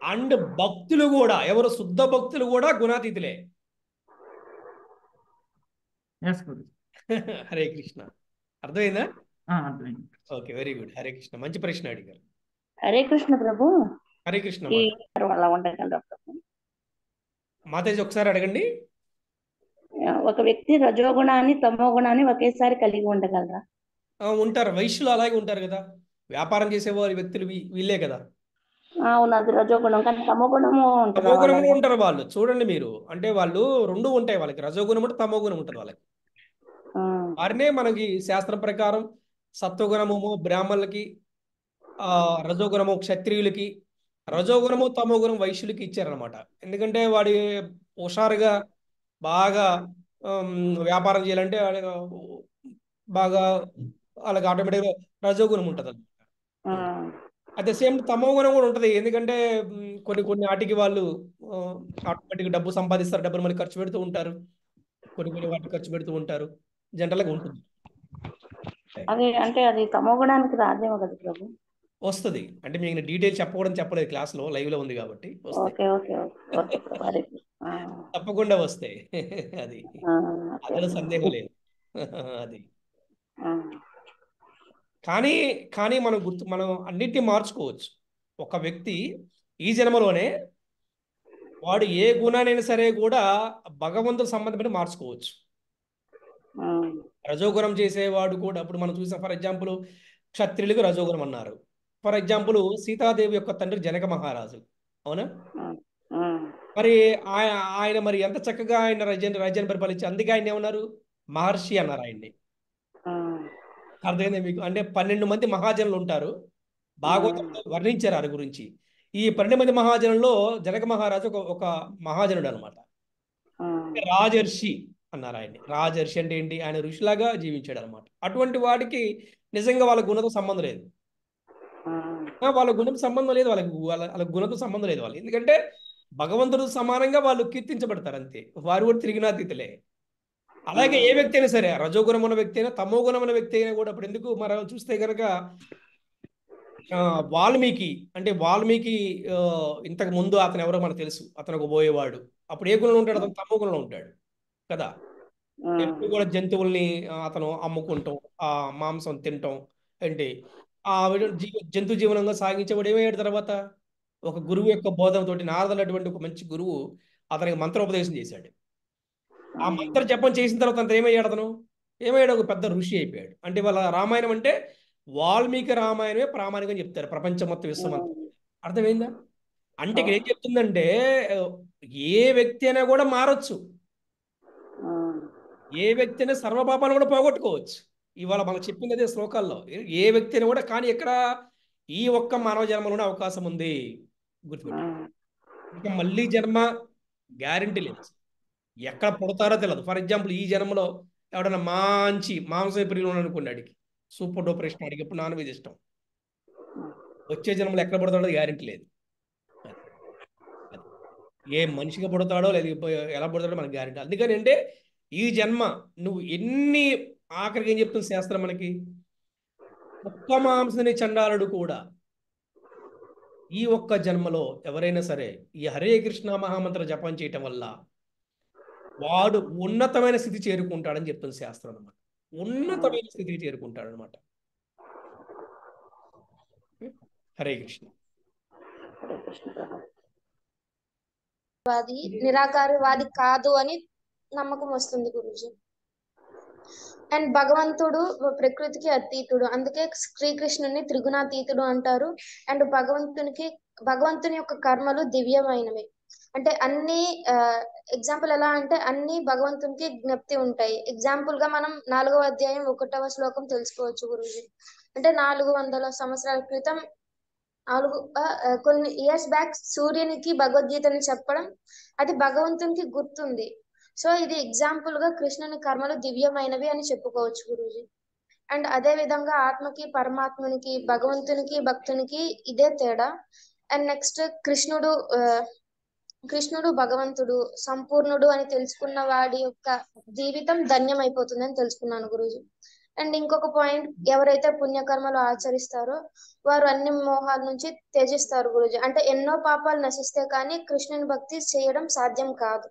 అండ్ భక్తులు కూడా, ఎవరు శుద్ధ భక్తులు కూడా గుణాతీతులే. హరే కృష్ణ. అర్థమైందా? Okay, very good. Hare Krishna. మంచి ప్రశ్న అడిగారు. హరే కృష్ణ ప్రభు. హరే కృష్ణ. అలా ఉండగలరా ప్రభు? మాతాజీ ఒకసారి అడగండి. ఒక వ్యక్తి రజోగుణాన్ని తమో గుణాన్ని ఒకేసారి కలిగి ఉండగలరా? ఉంటారు. వైశ్యులు అలాగే ఉంటారు కదా, వ్యాపారం చేసేవారు వ్యక్తులు వీళ్ళే కదా. అవును, అది రజోగుణం. కానీ తమో గుణము ఉంటారు వాళ్ళు. చూడండి మీరు, అంటే వాళ్ళు రెండు ఉంటాయి వాళ్ళకి. రజోగుణం అంటే తమో గుణం ఉంటుంది వాళ్ళకి. వారినే మనకి శాస్త్రం ప్రకారం సత్వగుణము బ్రాహ్మణులకి, రజోగుణము క్షత్రియులకి, రజోగుణము తమో గుణం వైశ్యులకి ఇచ్చారనమాట. ఎందుకంటే వాడి హుషారుగా బాగా వ్యాపారం చేయాలంటే బాగా వాళ్ళకి ఆటోమేటిక్గా రజోగుణం ఉంటుంది. అట్ ద సేమ్ తమో గుణం కూడా ఉంటుంది. ఎందుకంటే కొన్ని వాటికి వాళ్ళు ఆటోమేటిక్గా డబ్బు సంపాదిస్తారు, డబ్బులు మళ్ళీ ఖర్చు పెడుతూ ఉంటారు, కొన్ని వాటికి ఖర్చు పెడుతూ ఉంటారు. జనరల్గా ఉంటుంది. అంటే అది తమో గుణానికి రాదేమో కదా ప్రభు? వస్తుంది. అంటే మీకు డీటెయిల్ చెప్పలేదు, క్లాస్లో లైవ్లో ఉంది కాబట్టి తప్పకుండా వస్తాయి. అది అందులో సందేహం లేదు. అది కానీ మనం అన్నిటినీ మార్చుకోవచ్చు. ఒక వ్యక్తి ఈ జన్మలోనే వాడు ఏ గుణానైనా సరే కూడా భగవంతుడు సంబంధం మార్చుకోవచ్చు. రజోగుణం చేసేవాడు కూడా, ఇప్పుడు మనం చూసాం, ఫర్ ఎగ్జాంపుల్ క్షత్రియులకు రజోగుణం అన్నారు. ఫర్ ఎగ్జాంపుల్ సీతాదేవి యొక్క తండ్రి జనక మహారాజు, అవునా? మరి ఆయన మరి ఎంత చక్కగా ఆయన రాజ్యాన్ని పరిపాలించి, అందుకే ఆయన ఏమన్నారు? మహర్షి అన్నారు ఆయన్ని. అర్థమైంది మీకు? అంటే 12 మంది మహాజనులు ఉంటారు, భాగవతంలో వర్ణించారు వారి గురించి. ఈ 12 మంది మహాజనుల్లో జనక మహారాజు ఒక మహాజనుడు అనమాట. రాజర్షి అన్నారు ఆయన్ని. రాజర్షి అంటే ఏంటి? ఆయన ఋషిలాగా జీవించాడు అనమాట. అటువంటి వాడికి నిజంగా వాళ్ళ గుణతో సంబంధం లేదు. వాళ్ళ గుణంతో సంబంధం లేదు, వాళ్ళ గుణంతో సంబంధం లేదు వాళ్ళు. ఎందుకంటే భగవంతుడు సమానంగా వాళ్ళు కీర్తించబడతారు అంతే. వారు కూడా త్రిగుణాతీతులే. అలాగే ఏ వ్యక్తి అయినా సరే, రజోగుణం ఉన్న వ్యక్తి అయినా తమో గుణం ఉన్న వ్యక్తి అయినా కూడా, ఇప్పుడు ఎందుకు మనం చూస్తే కనుక వాల్మీకి ఇంతకు ముందు అతను ఎవరో మనకు తెలుసు, అతను ఒక పోయేవాడు. అప్పుడు ఏ గుణంలో ఉంటాడు? అతను తమో గుణంలో ఉంటాడు కదా. ఎప్పుడు కూడా జంతువుల్ని అతను అమ్ముకుంటాం, ఆ మాంసం తింటాం, ఏంటి ఆ జంతు జీవనంగా సాగించేవాడు. ఏమయ్యాడు తర్వాత? ఒక గురువు యొక్క బోధనతోటి, నారదుడు అటువంటి ఒక మంచి గురువు అతనికి మంత్రోపదేశం చేశాడు. ఆ మంత్ర జపం చేసిన తర్వాత అంత ఏమయ్యాడు? ఒక పెద్ద ఋషి అయిపోయాడు. అంటే వాళ్ళ రామాయణం అంటే వాల్మీకి రామాయణమే ప్రామాణికం చెప్తారు ప్రపంచం మొత్తం, విశ్వం అంతా. అర్థమైందా? అంటే ఇక్కడ ఏం చెప్తుందంటే ఏ వ్యక్తి అయినా కూడా మారొచ్చు, ఏ వ్యక్తి అయినా సర్వపాపాలను కూడా పోగొట్టుకోవచ్చు. ఇవాళ మనకు చెప్పింది అదే శ్లోకాల్లో. ఏ వ్యక్తి అయినా కూడా, కానీ ఎక్కడ ఈ ఒక్క మానవ జన్మలోనే అవకాశం ఉంది, గుర్తుపెట్టు. ఇంకా మళ్ళీ జన్మ గ్యారంటీ లేదు, ఎక్కడ పుడతారో తెలియదు. ఫర్ ఎగ్జాంపుల్, ఈ జన్మలో ఎవడన్నా మంచి మాంస ప్రియులు అనుకోండి, అడిగి సూపర్ డూపర్ ఇష్టం, అడిగి ఎప్పుడు నాన్ వెజ్ ఇష్టం, వచ్చే జన్మలో ఎక్కడ పుడతాడో గ్యారంటీ లేదు. ఏ మనిషిగా పుడతాడో లేదు ఎలా పుడతాడో మనకు గ్యారంటీ. అందుకని అంటే ఈ జన్మ నువ్వు ఎన్ని, ఆఖరికి ఏం చెప్తుంది శాస్త్రం మనకి, ఒక్క మాంసని చండాలుడు కూడా ఈ ఒక్క జన్మలో ఎవరైనా సరే ఈ హరే కృష్ణ మహామంత్ర జపం చేయటం వల్ల వాడు ఉన్నతమైన స్థితి చేరుకుంటాడని చెప్తుంది శాస్త్రం అనమాట. ఉన్నతమైన స్థితికి చేరుకుంటాడు అనమాట. హరే కృష్ణ. వాది నిరాకారవాది కాదు అని నమ్మకం వస్తుంది గురూజీ. అండ్ భగవంతుడు ప్రకృతికి అతీతుడు, అందుకే శ్రీకృష్ణుని త్రిగుణాతీతుడు అంటారు. అండ్ భగవంతుని యొక్క కర్మలు దివ్యమైనవి. అంటే అన్ని ఎగ్జాంపుల్ ఎలా అంటే అన్ని భగవంతునికి జ్ఞప్తి ఉంటాయి. ఎగ్జాంపుల్ గా మనం 4వ అధ్యాయం 1వ శ్లోకం తెలుసుకోవచ్చు గురూజీ. అంటే 400 సంవత్సరాల క్రితం కొన్ని ఇయర్స్ బ్యాక్ సూర్యునికి భగవద్గీతని చెప్పడం, అది భగవంతునికి గుర్తుంది. సో ఇది ఎగ్జాంపుల్ గా కృష్ణుని కర్మలు దివ్యమైనవి అని చెప్పుకోవచ్చు గురూజీ. అండ్ అదే విధంగా ఆత్మకి, పరమాత్మనికి, భగవంతునికి, భక్తునికి ఇదే తేడా. అండ్ నెక్స్ట్ కృష్ణుడు భగవంతుడు సంపూర్ణుడు అని తెలుసుకున్న వాడి యొక్క జీవితం ధన్యం అయిపోతుంది అని తెలుసుకున్నాను గురూజీ. అండ్ ఇంకొక పాయింట్, ఎవరైతే పుణ్యకర్మలు ఆచరిస్తారో వారు అన్ని మోహాల నుంచి త్యజిస్తారు గురూజీ. అంటే ఎన్నో పాపాలు నశిస్తే కానీ కృష్ణుని భక్తి చేయడం సాధ్యం కాదు.